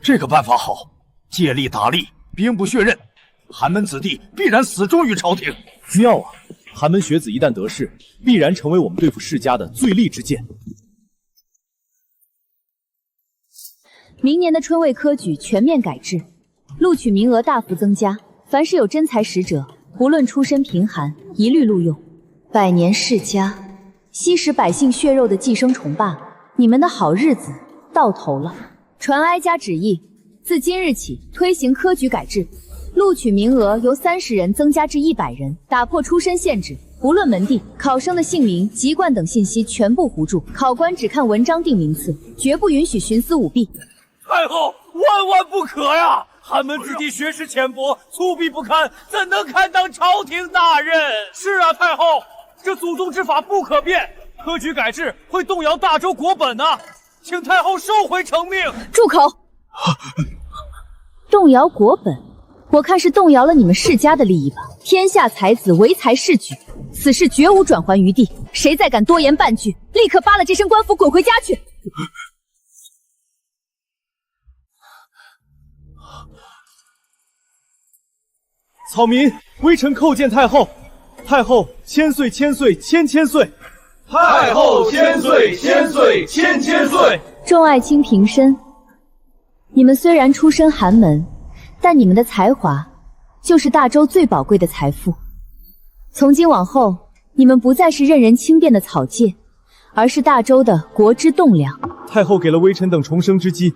这个办法好，借力打力，兵不血刃，寒门子弟必然死忠于朝廷。妙啊！寒门学子一旦得势，必然成为我们对付世家的最利之剑。明年的春卫科举全面改制，录取名额大幅增加，凡是有真才实者，不论出身贫寒，一律录用。百年世家，吸食百姓血肉的寄生虫罢了。你们的好日子到头了。传哀家旨意，自今日起推行科举改制，录取名额由30人增加至100人，打破出身限制，不论门第，考生的姓名、籍贯等信息全部糊注，考官只看文章定名次，绝不允许徇私舞弊。太后，万万不可呀！寒门子弟学识浅薄，粗鄙不堪，怎能堪当朝廷大任？是啊，太后，这祖宗之法不可变，科举改制会动摇大周国本啊！请太后收回成命。住口！动摇国本？我看是动摇了你们世家的利益吧。天下才子唯才是举，此事绝无转圜余地。谁再敢多言半句，立刻扒了这身官服滚回家去！草民，微臣叩见太后。太后千岁千岁千千岁。太后千岁千岁千千岁。众爱卿平身。你们虽然出身寒门，但你们的才华就是大周最宝贵的财富。从今往后，你们不再是任人轻便的草芥，而是大周的国之栋梁。太后给了微臣等重生之机，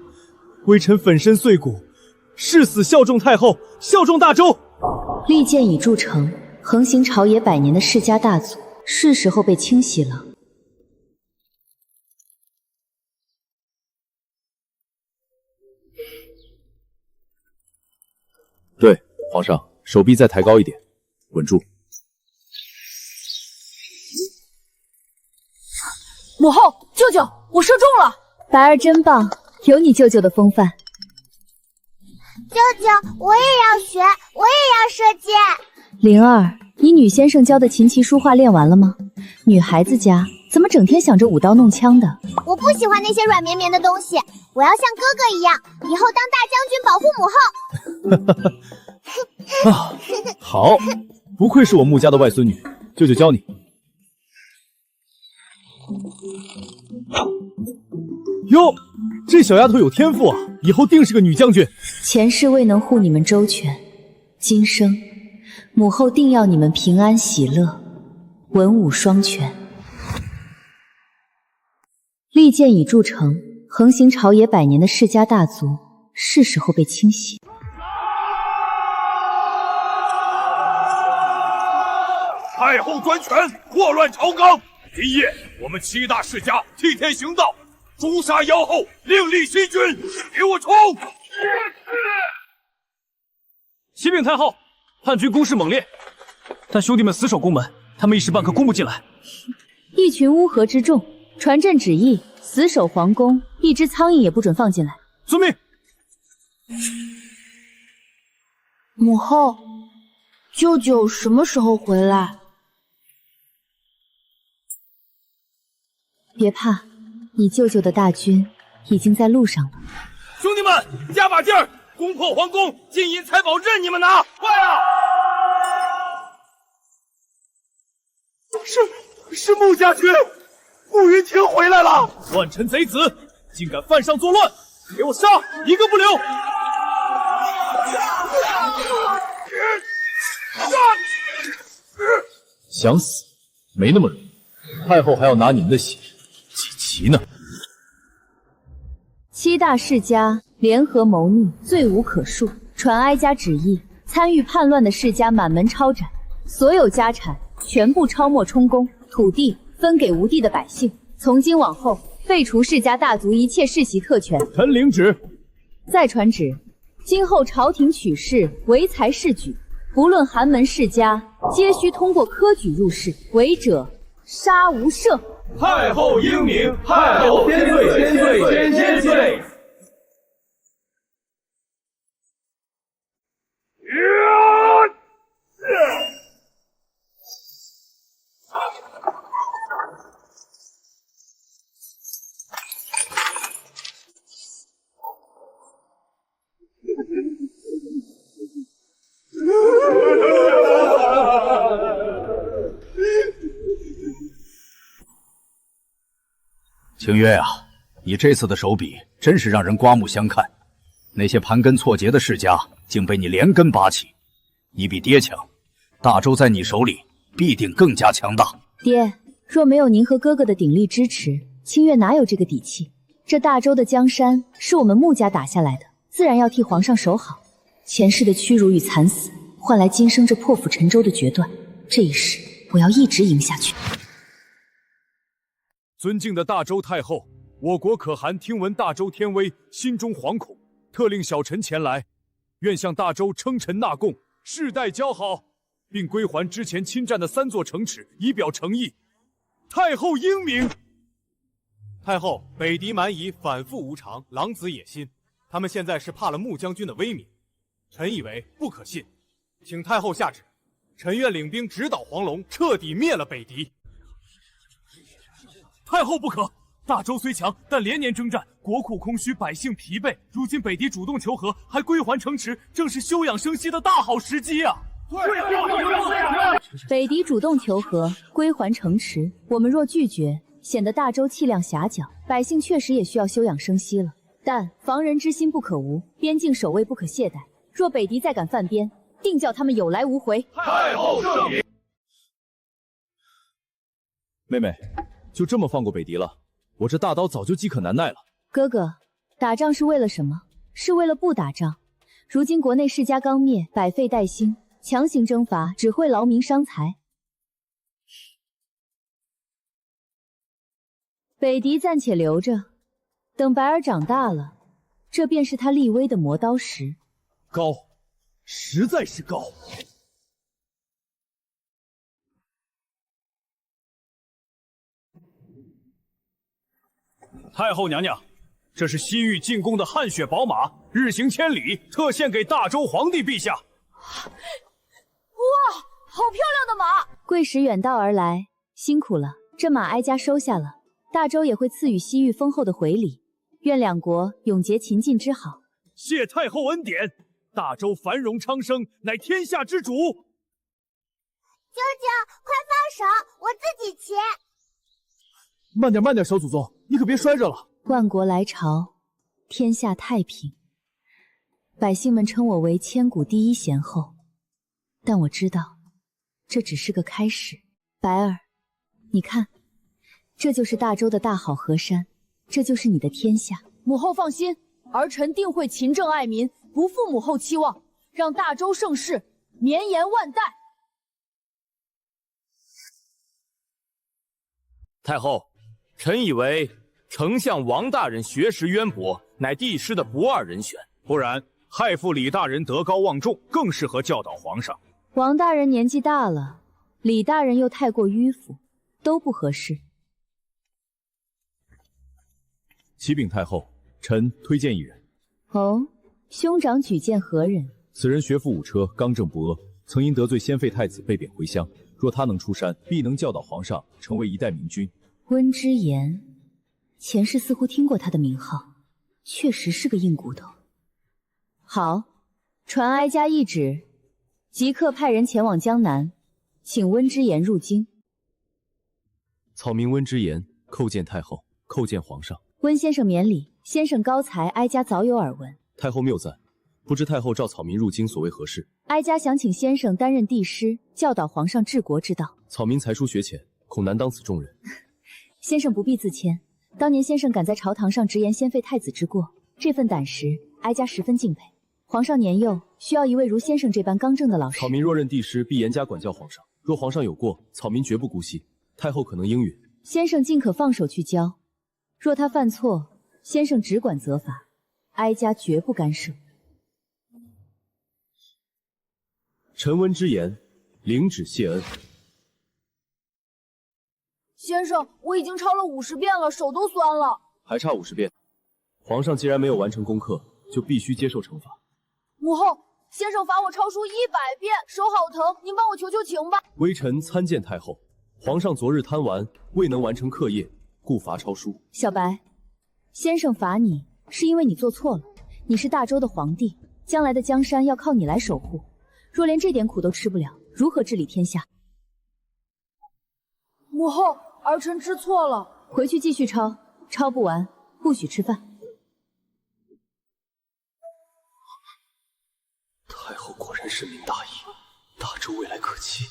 微臣粉身碎骨，誓死效忠太后，效忠大周。利剑已铸成，横行朝野100年的世家大族，是时候被清洗了。对，皇上，手臂再抬高一点，稳住。母后，舅舅，我射中了！白儿真棒，有你舅舅的风范。舅舅，我也要学，我也要射箭。灵儿，你女先生教的琴棋书画练完了吗？女孩子家怎么整天想着舞刀弄枪的？我不喜欢那些软绵绵的东西，我要像哥哥一样，以后当大将军保护母后。啊，好，不愧是我穆家的外孙女，舅舅教你。哟，这小丫头有天赋啊，以后定是个女将军。前世未能护你们周全，今生母后定要你们平安喜乐，文武双全。利剑已铸成，横行朝野100年的世家大族，是时候被清洗。太后专权，祸乱朝纲。今夜我们7大世家替天行道，诛杀妖后，另立新君。给我冲！启禀太后，叛军攻势猛烈，但兄弟们死守宫门，他们一时半刻攻不进来。一群乌合之众，传朕旨意，死守皇宫，一只苍蝇也不准放进来。遵命。母后，舅舅什么时候回来？别怕，你舅舅的大军已经在路上了。兄弟们，加把劲儿，攻破皇宫，金银财宝任你们拿！快啊！是穆家军，穆云亭回来了！乱臣贼子，竟敢犯上作乱，给我杀，一个不留！想死没那么容易，太后还要拿你们的血祭旗呢。7大世家联合谋逆，罪无可恕。传哀家旨意，参与叛乱的世家满门抄斩，所有家产全部抄没充公，土地分给无地的百姓。从今往后，废除世家大族一切世袭特权。臣领旨。再传旨，今后朝廷取士唯才是举，不论寒门世家，皆须通过科举入仕，违者杀无赦。太后英明，太后千岁，千岁，千岁！清月啊，你这次的手笔真是让人刮目相看。那些盘根错节的世家，竟被你连根拔起。你比爹强，大周在你手里必定更加强大。爹，若没有您和哥哥的鼎力支持，清月哪有这个底气？这大周的江山是我们穆家打下来的，自然要替皇上守好。前世的屈辱与惨死，换来今生这破釜沉舟的决断。这一世，我要一直赢下去。尊敬的大周太后，我国可汗听闻大周天威，心中惶恐，特令小臣前来，愿向大周称臣纳贡，世代交好，并归还之前侵占的3座城池，以表诚意。太后英明。太后，北狄蛮夷反复无常，狼子野心，他们现在是怕了穆将军的威名，臣以为不可信，请太后下旨，臣愿领兵直捣黄龙，彻底灭了北狄。太后不可！大周虽强，但连年征战，国库空虚，百姓疲惫。如今北狄主动求和，还归还城池，正是休养生息的大好时机啊！北狄主动求和，归还城池，我们若拒绝，显得大周气量狭小，百姓确实也需要休养生息了。但防人之心不可无，边境守卫不可懈怠。若北狄再敢犯边，定叫他们有来无回。太后圣明。妹妹，就这么放过北狄了？我这大刀早就饥渴难耐了。哥哥，打仗是为了什么？是为了不打仗。如今国内世家刚灭，百废待兴，强行征伐只会劳民伤财。北狄暂且留着，等白儿长大了，这便是他立威的磨刀石。高，实在是高。太后娘娘，这是西域进贡的汗血宝马，日行千里，特献给大周皇帝陛下。哇，好漂亮的马！贵使远道而来，辛苦了。这马哀家收下了，大周也会赐予西域丰厚的回礼。愿两国永结秦晋之好。谢太后恩典，大周繁荣昌盛，乃天下之主。舅舅，快放手，我自己骑。慢点，慢点，小祖宗，你可别摔着了。万国来朝，天下太平，百姓们称我为千古第一贤后，但我知道，这只是个开始。白儿，你看，这就是大周的大好河山，这就是你的天下。母后放心，儿臣定会勤政爱民，不负母后期望，让大周盛世绵延万代。太后，臣以为丞相王大人学识渊博，乃帝师的不二人选。不然，太傅李大人德高望重，更适合教导皇上。王大人年纪大了，李大人又太过迂腐，都不合适。启禀太后，臣推荐一人。哦，兄长举荐何人？此人学富五车，刚正不阿，曾因得罪先废太子被贬回乡。若他能出山，必能教导皇上，成为一代明君。温之言，前世似乎听过他的名号，确实是个硬骨头。好，传哀家懿旨，即刻派人前往江南，请温之言入京。草民温之言叩见太后，叩见皇上。温先生免礼，先生高才，哀家早有耳闻。太后谬赞，不知太后召草民入京所为何事？哀家想请先生担任帝师，教导皇上治国之道。草民才疏学浅，恐难当此重任。先生不必自谦，当年先生敢在朝堂上直言先废太子之过，这份胆识，哀家十分敬佩。皇上年幼，需要一位如先生这般刚正的老师。草民若任帝师，必严加管教皇上。若皇上有过，草民绝不姑息。太后可能应允。先生尽可放手去教，若他犯错，先生只管责罚，哀家绝不干涉。臣温之言，领旨谢恩。先生，我已经抄了50遍了，手都酸了。还差50遍。皇上既然没有完成功课，就必须接受惩罚。母后，先生罚我抄书100遍，手好疼，您帮我求求情吧。微臣参见太后。皇上昨日贪玩，未能完成课业，故罚抄书。小白，先生罚你是因为你做错了。你是大周的皇帝，将来的江山要靠你来守护。若连这点苦都吃不了，如何治理天下？母后，儿臣知错了。回去继续抄，抄不完不许吃饭。太后果然深明大义，大周未来可期。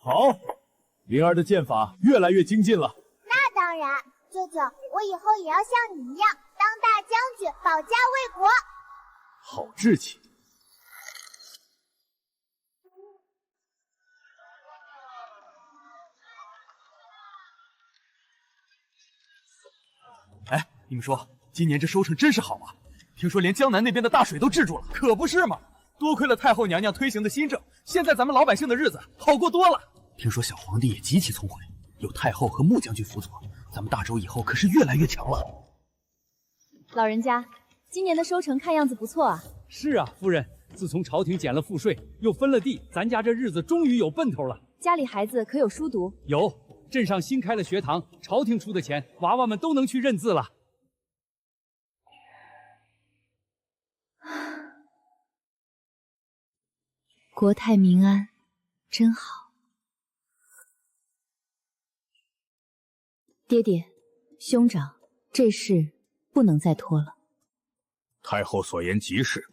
好，灵儿的剑法越来越精进了。那当然，舅舅，我以后也要像你一样当大将军，保家卫国。好志气。哎，你们说，今年这收成真是好啊！听说连江南那边的大水都治住了，可不是嘛？多亏了太后娘娘推行的新政，现在咱们老百姓的日子好过多了。听说小皇帝也极其聪慧，有太后和穆将军辅佐，咱们大周以后可是越来越强了。老人家，今年的收成看样子不错啊。是啊，夫人，自从朝廷减了赋税，又分了地，咱家这日子终于有奔头了。家里孩子可有书读？有，镇上新开了学堂，朝廷出的钱，娃娃们都能去认字了。国泰民安，真好。爹爹，兄长，这事不能再拖了。太后所言极是，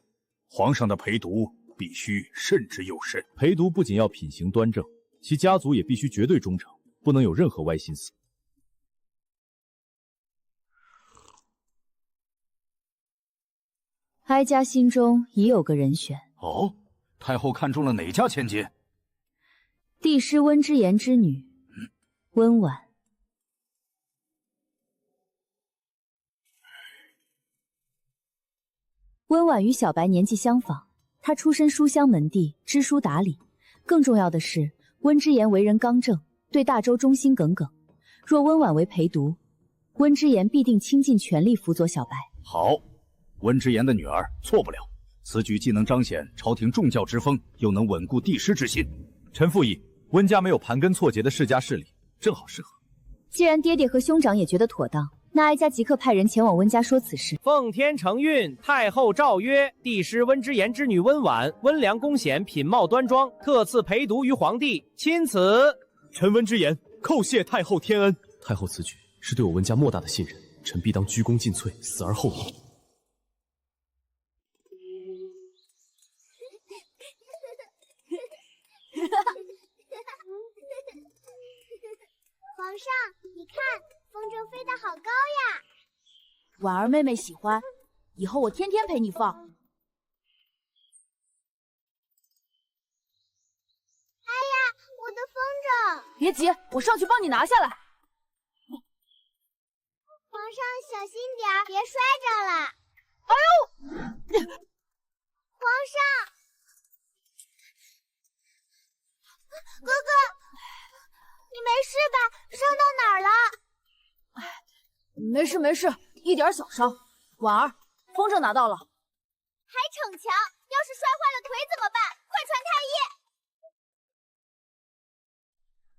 皇上的陪读必须慎之又慎。陪读不仅要品行端正，其家族也必须绝对忠诚，不能有任何歪心思。哀家心中已有个人选。哦，太后看中了哪家千金？帝师温之言之女，温婉。温婉与小白年纪相仿，她出身书香门第，知书达理。更重要的是，温之言为人刚正，对大周忠心耿耿。若温婉为陪读，温之言必定倾尽全力辅佐小白。好，温之言的女儿错不了。此举既能彰显朝廷重教之风，又能稳固帝师之心。臣附议，温家没有盘根错节的世家势力，正好适合。既然爹爹和兄长也觉得妥当，那哀家即刻派人前往温家说此事。奉天承运，太后诏曰：帝师温之言之女温婉，温良恭俭，品貌端庄，特赐陪读于皇帝。钦此。臣温之言，叩谢太后天恩。太后此举是对我温家莫大的信任，臣必当鞠躬尽瘁，死而后已。皇上，你看，风筝飞得好高呀！婉儿妹妹喜欢，以后我天天陪你放。哎呀，我的风筝！别急，我上去帮你拿下来。皇上小心点儿，别摔着了。哎呦！皇上，哥哥，你没事吧？伤到哪儿了？没事没事，一点小伤。婉儿，风筝拿到了。还逞强！要是摔坏了腿怎么办？快传太医！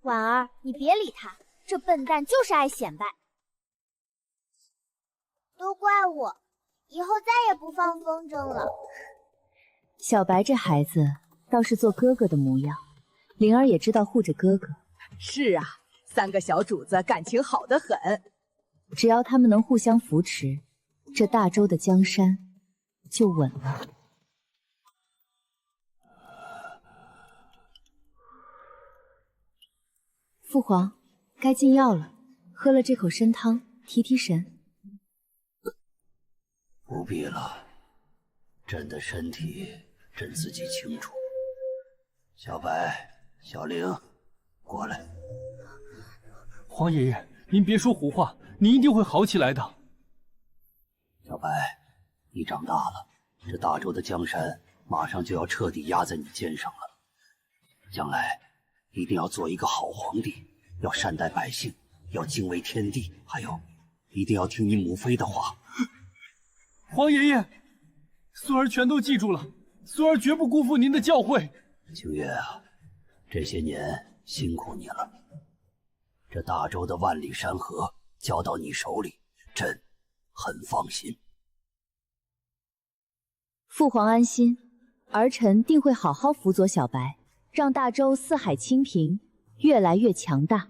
婉儿，你别理他，这笨蛋就是爱显摆。都怪我，以后再也不放风筝了。小白这孩子倒是做哥哥的模样，灵儿也知道护着哥哥。是啊，三个小主子感情好得很。只要他们能互相扶持，这大周的江山就稳了。父皇，该进药了，喝了这口参汤提提神。不必了，朕的身体朕自己清楚。小白、小玲，过来。皇爷爷，您别说胡话，你一定会好起来的。小白，你长大了，这大周的江山马上就要彻底压在你肩上了。将来一定要做一个好皇帝，要善待百姓，要敬畏天地，还有一定要听你母妃的话。皇爷爷，孙儿全都记住了，孙儿绝不辜负您的教诲。清月啊，这些年辛苦你了。这大周的万里山河交到你手里，朕很放心。父皇安心，儿臣定会好好辅佐小白，让大周四海清平，越来越强大。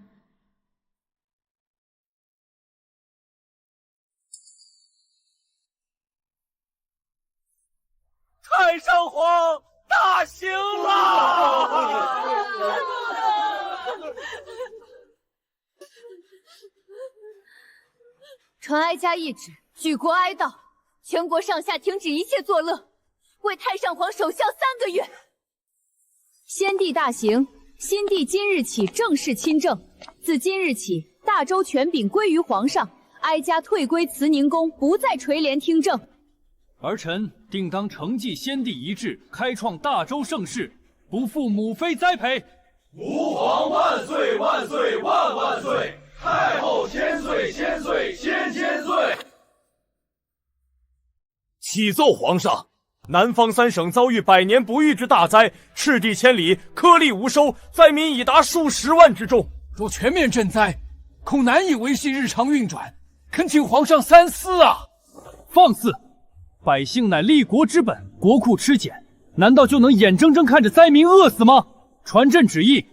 太上皇大行了！传哀家懿旨，举国哀悼，全国上下停止一切作乐，为太上皇守孝3个月。先帝大行，新帝今日起正式亲政。自今日起，大周权柄归于皇上，哀家退归慈宁宫，不再垂帘听政。儿臣定当承继先帝遗志，开创大周盛世，不负母妃栽培。吾皇万岁万岁万万岁！太后千岁千岁千千岁！启奏皇上，南方3省遭遇100年不遇之大灾，赤地千里，颗粒无收，灾民已达数10万之众。若全面赈灾，恐难以维系日常运转，恳请皇上三思啊！放肆！百姓乃立国之本，国库吃减，难道就能眼睁睁看着灾民饿死吗？传朕旨意，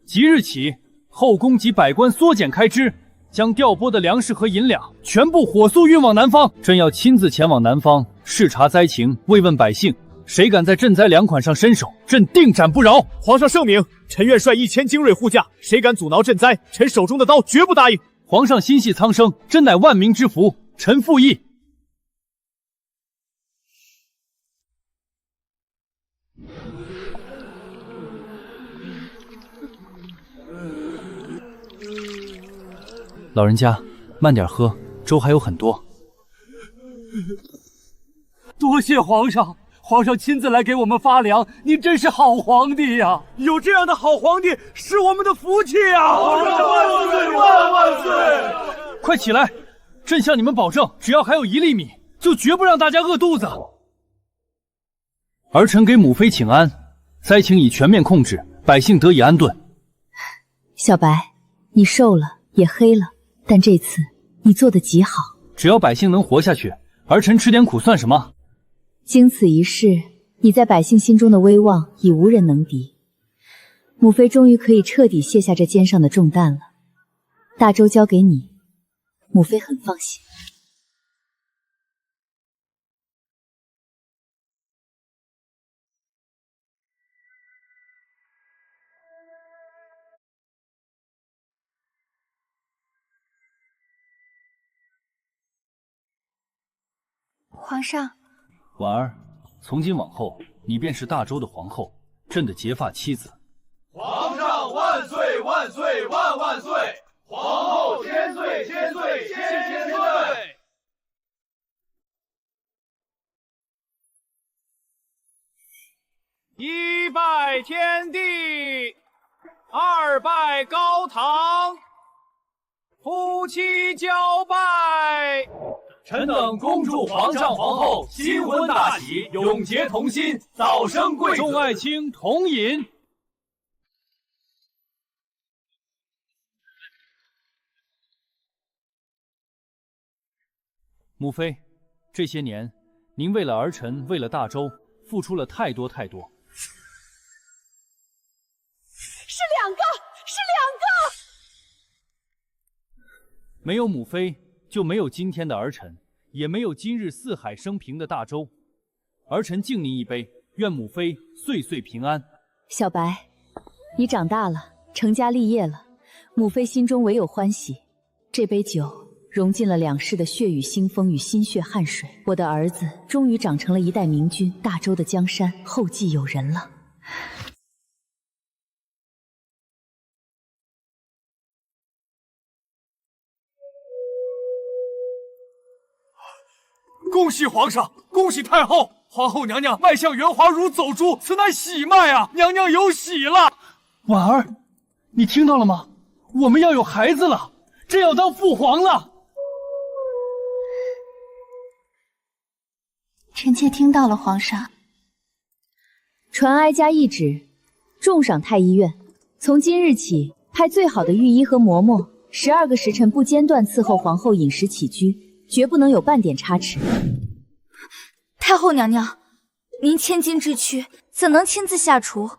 即日起，后宫及百官缩减开支，将调拨的粮食和银两全部火速运往南方。朕要亲自前往南方视察灾情，慰问百姓。谁敢在赈灾粮款上伸手，朕定斩不饶。皇上圣明，臣愿率1000精锐护驾，谁敢阻挠赈灾，臣手中的刀绝不答应。皇上心系苍生，真乃万民之福，臣附议。老人家，慢点喝，粥还有很多。多谢皇上，皇上亲自来给我们发粮，您真是好皇帝呀！有这样的好皇帝是我们的福气呀！皇上万岁万万岁！快起来，朕向你们保证，只要还有1粒米，就绝不让大家饿肚子。儿臣给母妃请安，灾情已全面控制，百姓得以安顿。小白，你瘦了也黑了，但这次你做得极好。只要百姓能活下去，儿臣吃点苦算什么？经此一事，你在百姓心中的威望已无人能敌。母妃终于可以彻底卸下这肩上的重担了。大周交给你，母妃很放心。皇上，婉儿，从今往后，你便是大周的皇后，朕的结发妻子。皇上万岁万岁万万岁！皇后千岁千岁千岁！一拜天地，二拜高堂，夫妻交拜。臣等恭祝皇上皇后新婚大喜，永结同心，早生贵子。众爱卿同饮。母妃，这些年您为了儿臣，为了大周，付出了太多太多。是两个，是两个！没有母妃，就没有今天的儿臣，也没有今日四海升平的大周。儿臣敬您一杯，愿母妃岁岁平安。小白，你长大了，成家立业了，母妃心中唯有欢喜。这杯酒融进了两世的血雨腥风与心血汗水，我的儿子终于长成了一代明君，大周的江山后继有人了。恭喜皇上，恭喜太后！皇后娘娘迈向圆滑如走珠，此乃喜脉啊！娘娘有喜了。婉儿，你听到了吗？我们要有孩子了，朕要当父皇了。臣妾听到了，皇上。传哀家懿旨，重赏太医院。从今日起，派最好的御医和嬷嬷12个时辰不间断伺候皇后饮食起居。绝不能有半点差池。太后娘娘，您千金之躯，怎能亲自下厨？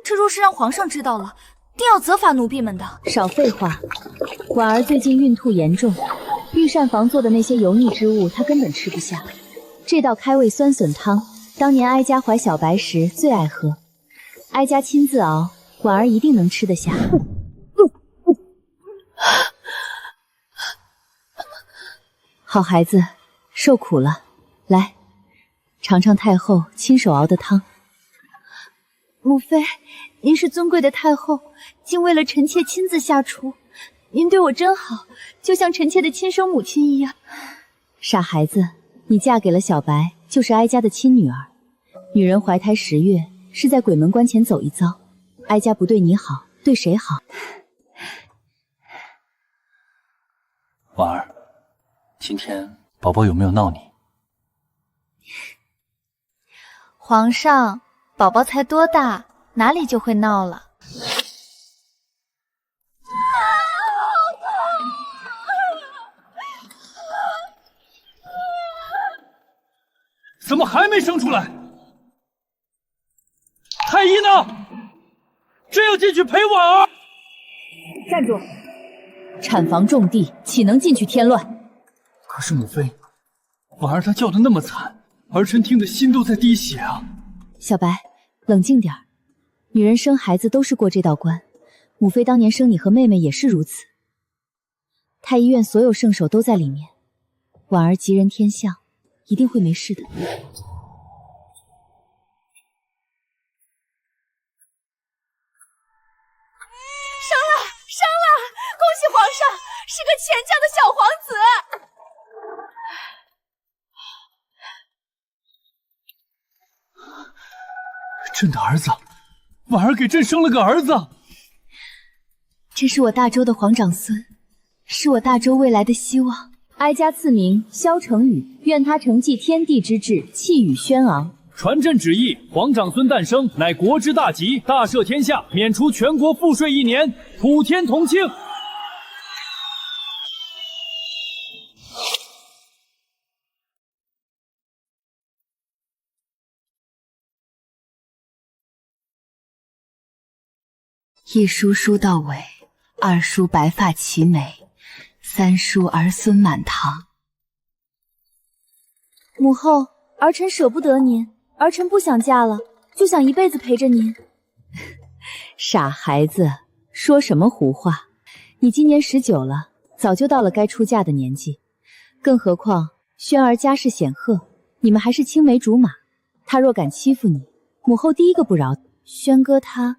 这若是让皇上知道了，定要责罚奴婢们的。少废话，婉儿最近孕吐严重，御膳房做的那些油腻之物，她根本吃不下。这道开胃酸笋汤，当年哀家怀小白时最爱喝，哀家亲自熬，婉儿一定能吃得下。好孩子，受苦了，来，尝尝太后亲手熬的汤。母妃，您是尊贵的太后，竟为了臣妾亲自下厨，您对我真好，就像臣妾的亲生母亲一样。傻孩子，你嫁给了小白，就是哀家的亲女儿。女人怀胎10月，是在鬼门关前走一遭。哀家不对你好，对谁好？婉儿，今天宝宝有没有闹你？皇上，宝宝才多大，哪里就会闹了？怎么还没生出来？太医呢？朕要进去陪婉儿。站住！产房重地，岂能进去添乱？可是母妃，婉儿她叫得那么惨，儿臣听得心都在滴血啊！小白，冷静点儿。女人生孩子都是过这道关，母妃当年生你和妹妹也是如此。太医院所有圣手都在里面，婉儿吉人天相，一定会没事的。生了！恭喜皇上，是个钱家的小皇子。朕的儿子，婉儿给朕生了个儿子。这是我大周的皇长孙，是我大周未来的希望。哀家赐名萧成宇，愿他承继天地之志，气宇轩昂。传朕旨意，皇长孙诞生，乃国之大吉，大赦天下，免除全国赋税1年，普天同庆。一叔叔到尾，二叔白发齐眉，三叔儿孙满堂。母后，儿臣舍不得您，儿臣不想嫁了，就想一辈子陪着您。傻孩子，说什么胡话？你今年19了，早就到了该出嫁的年纪。更何况轩儿家世显赫，你们还是青梅竹马，他若敢欺负你，母后第一个不饶。轩哥他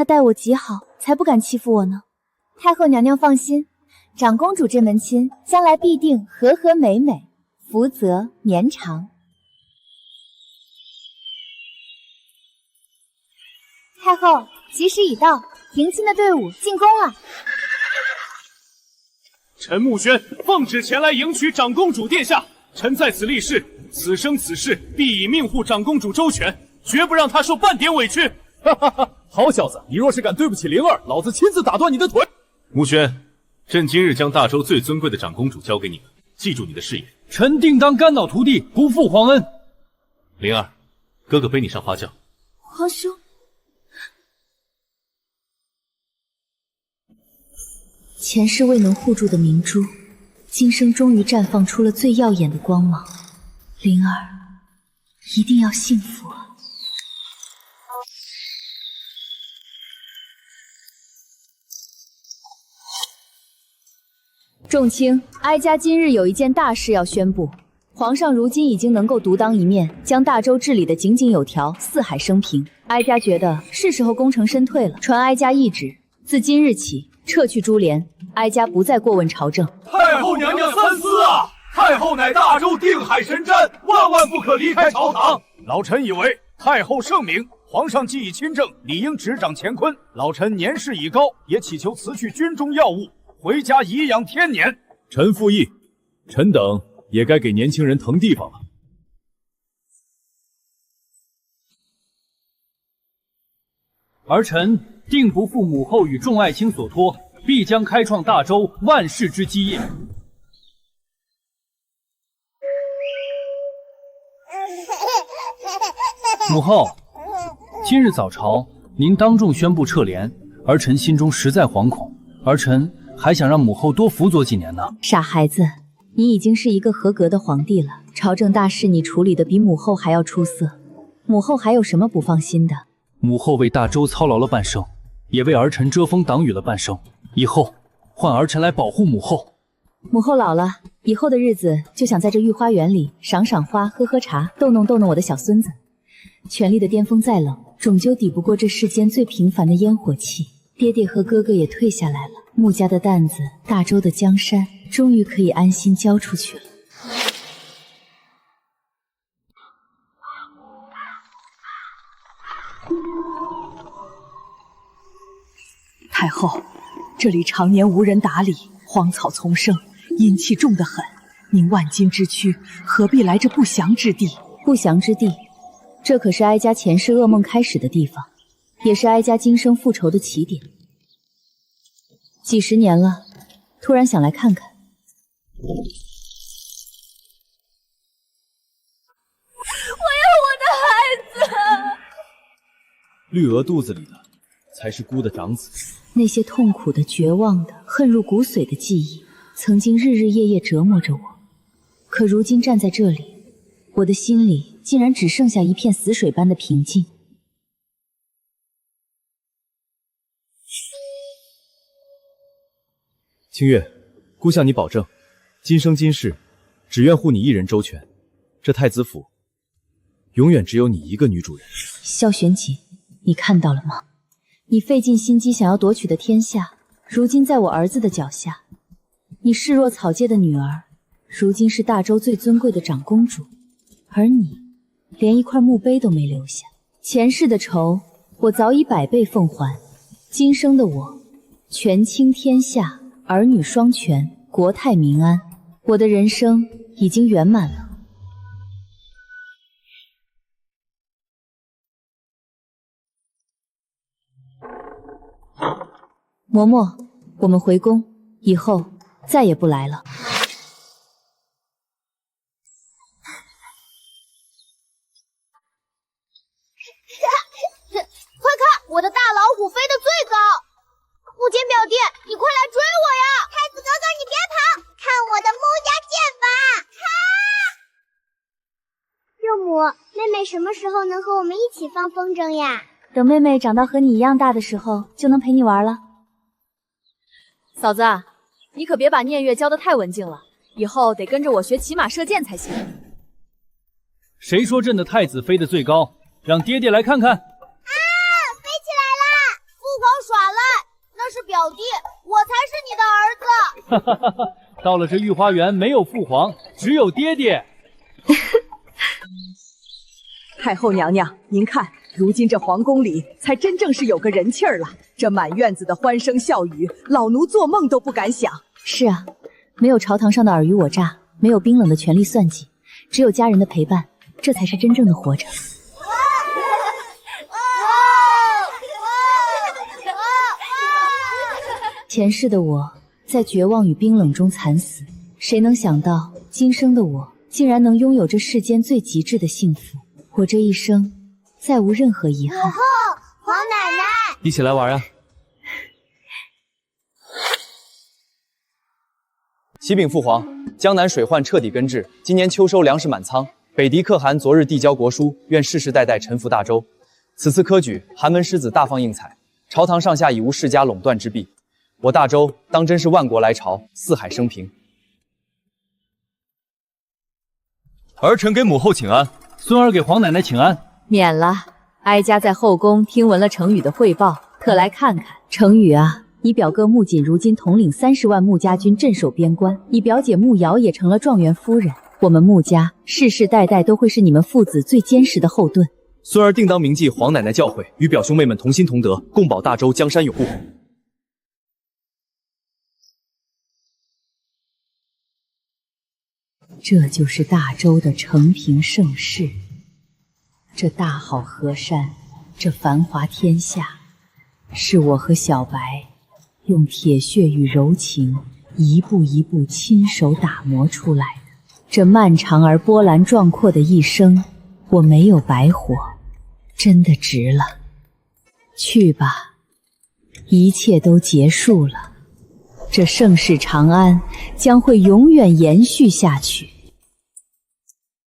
待我极好，才不敢欺负我呢。太后娘娘放心，长公主这门亲将来必定和和美美，福泽绵长。太后，吉时已到，迎亲的队伍进宫了。臣穆轩奉旨前来迎娶长公主殿下，臣在此立誓，此生此世必以命护长公主周全，绝不让她受半点委屈。哈哈哈！好小子，你若是敢对不起灵儿，老子亲自打断你的腿！穆轩，朕今日将大周最尊贵的长公主交给你们，记住你的誓言。臣定当肝脑涂地，不负皇恩。灵儿，哥哥背你上花轿。皇兄，前世未能护住的明珠，今生终于绽放出了最耀眼的光芒。灵儿，一定要幸福啊！众卿，哀家今日有一件大事要宣布。皇上如今已经能够独当一面，将大周治理得井井有条，四海升平。哀家觉得是时候功成身退了。传哀家懿旨，自今日起撤去株连，哀家不再过问朝政。太后娘娘三思啊！太后乃大周定海神针，万万不可离开朝堂。老臣以为太后圣明，皇上既已亲政，理应执掌乾坤。老臣年事已高，也祈求辞去军中要务，回家颐养天年。臣附议，臣等也该给年轻人腾地方了。儿臣定不负母后与众爱卿所托，必将开创大周万世之基业。母后，今日早朝，您当众宣布撤联，儿臣心中实在惶恐，儿臣还想让母后多辅佐几年呢。傻孩子，你已经是一个合格的皇帝了，朝政大事你处理的比母后还要出色，母后还有什么不放心的？母后为大周操劳了半生，也为儿臣遮风挡雨了半生，以后换儿臣来保护母后。母后老了，以后的日子就想在这御花园里赏赏花、喝喝茶，逗弄逗弄我的小孙子。权力的巅峰再冷，终究抵不过这世间最平凡的烟火气。爹爹和哥哥也退下来了，穆家的担子，大周的江山，终于可以安心交出去了。太后，这里常年无人打理，荒草丛生，阴气重得很。您万金之躯，何必来这不祥之地？不祥之地，这可是哀家前世噩梦开始的地方，也是哀家今生复仇的起点。几十年了，突然想来看看。我要我的孩子！绿娥肚子里的才是姑的长子。那些痛苦的、绝望的、恨入骨髓的记忆，曾经日日夜夜折磨着我。可如今站在这里，我的心里竟然只剩下一片死水般的平静。清月，姑向你保证，今生今世，只愿护你一人周全。这太子府，永远只有你一个女主人。萧玄锦，你看到了吗？你费尽心机想要夺取的天下，如今在我儿子的脚下。你视若草芥的女儿，如今是大周最尊贵的长公主，而你连一块墓碑都没留下。前世的仇，我早已100倍奉还。今生的我，权倾天下，儿女双全，国泰民安。我的人生已经圆满了。嬷嬷，我们回宫，以后再也不来了。快看，我的大老虎飞得最高！母亲表弟，你快来追我呀！太子哥哥，你别跑，看我的穆家剑法！舅母，妹妹什么时候能和我们一起放风筝呀？等妹妹长到和你一样大的时候，就能陪你玩了。嫂子，你可别把念月教得太文静了，以后得跟着我学骑马射箭才行。谁说朕的太子飞得最高？让爹爹来看看。啊，飞起来啦！父皇耍赖，那是表弟，我才是你的儿子。哈哈哈哈！到了这御花园，没有父皇，只有爹爹。太后娘娘，您看，如今这皇宫里才真正是有个人气儿了。这满院子的欢声笑语，老奴做梦都不敢想。是啊，没有朝堂上的尔虞我诈，没有冰冷的权力算计，只有家人的陪伴，这才是真正的活着。前世的我在绝望与冰冷中惨死，谁能想到今生的我竟然能拥有这世间最极致的幸福。我这一生再无任何遗憾。母后，皇奶奶，一起来玩啊！启禀父皇，江南水患彻底根治，今年秋收粮食满仓。北狄可汗昨日递交国书，愿世世代代臣服大周。此次科举，寒门师子大放异彩，朝堂上下已无世家垄断之弊。我大周当真是万国来朝，四海升平。儿臣给母后请安，孙儿给皇奶奶请安。免了，哀家在后宫听闻了程宇的汇报，特来看看。程宇啊，你表哥穆锦如今统领30万穆家军镇守边关，你表姐穆瑶也成了状元夫人。我们穆家世世代代都会是你们父子最坚实的后盾。孙儿定当铭记皇奶奶教诲，与表兄妹们同心同德，共保大周江山永固。这就是大周的承平盛世，这大好河山，这繁华天下，是我和小白用铁血与柔情一步一步亲手打磨出来的。这漫长而波澜壮阔的一生，我没有白活，真的值了。去吧，一切都结束了。这盛世长安将会永远延续下去。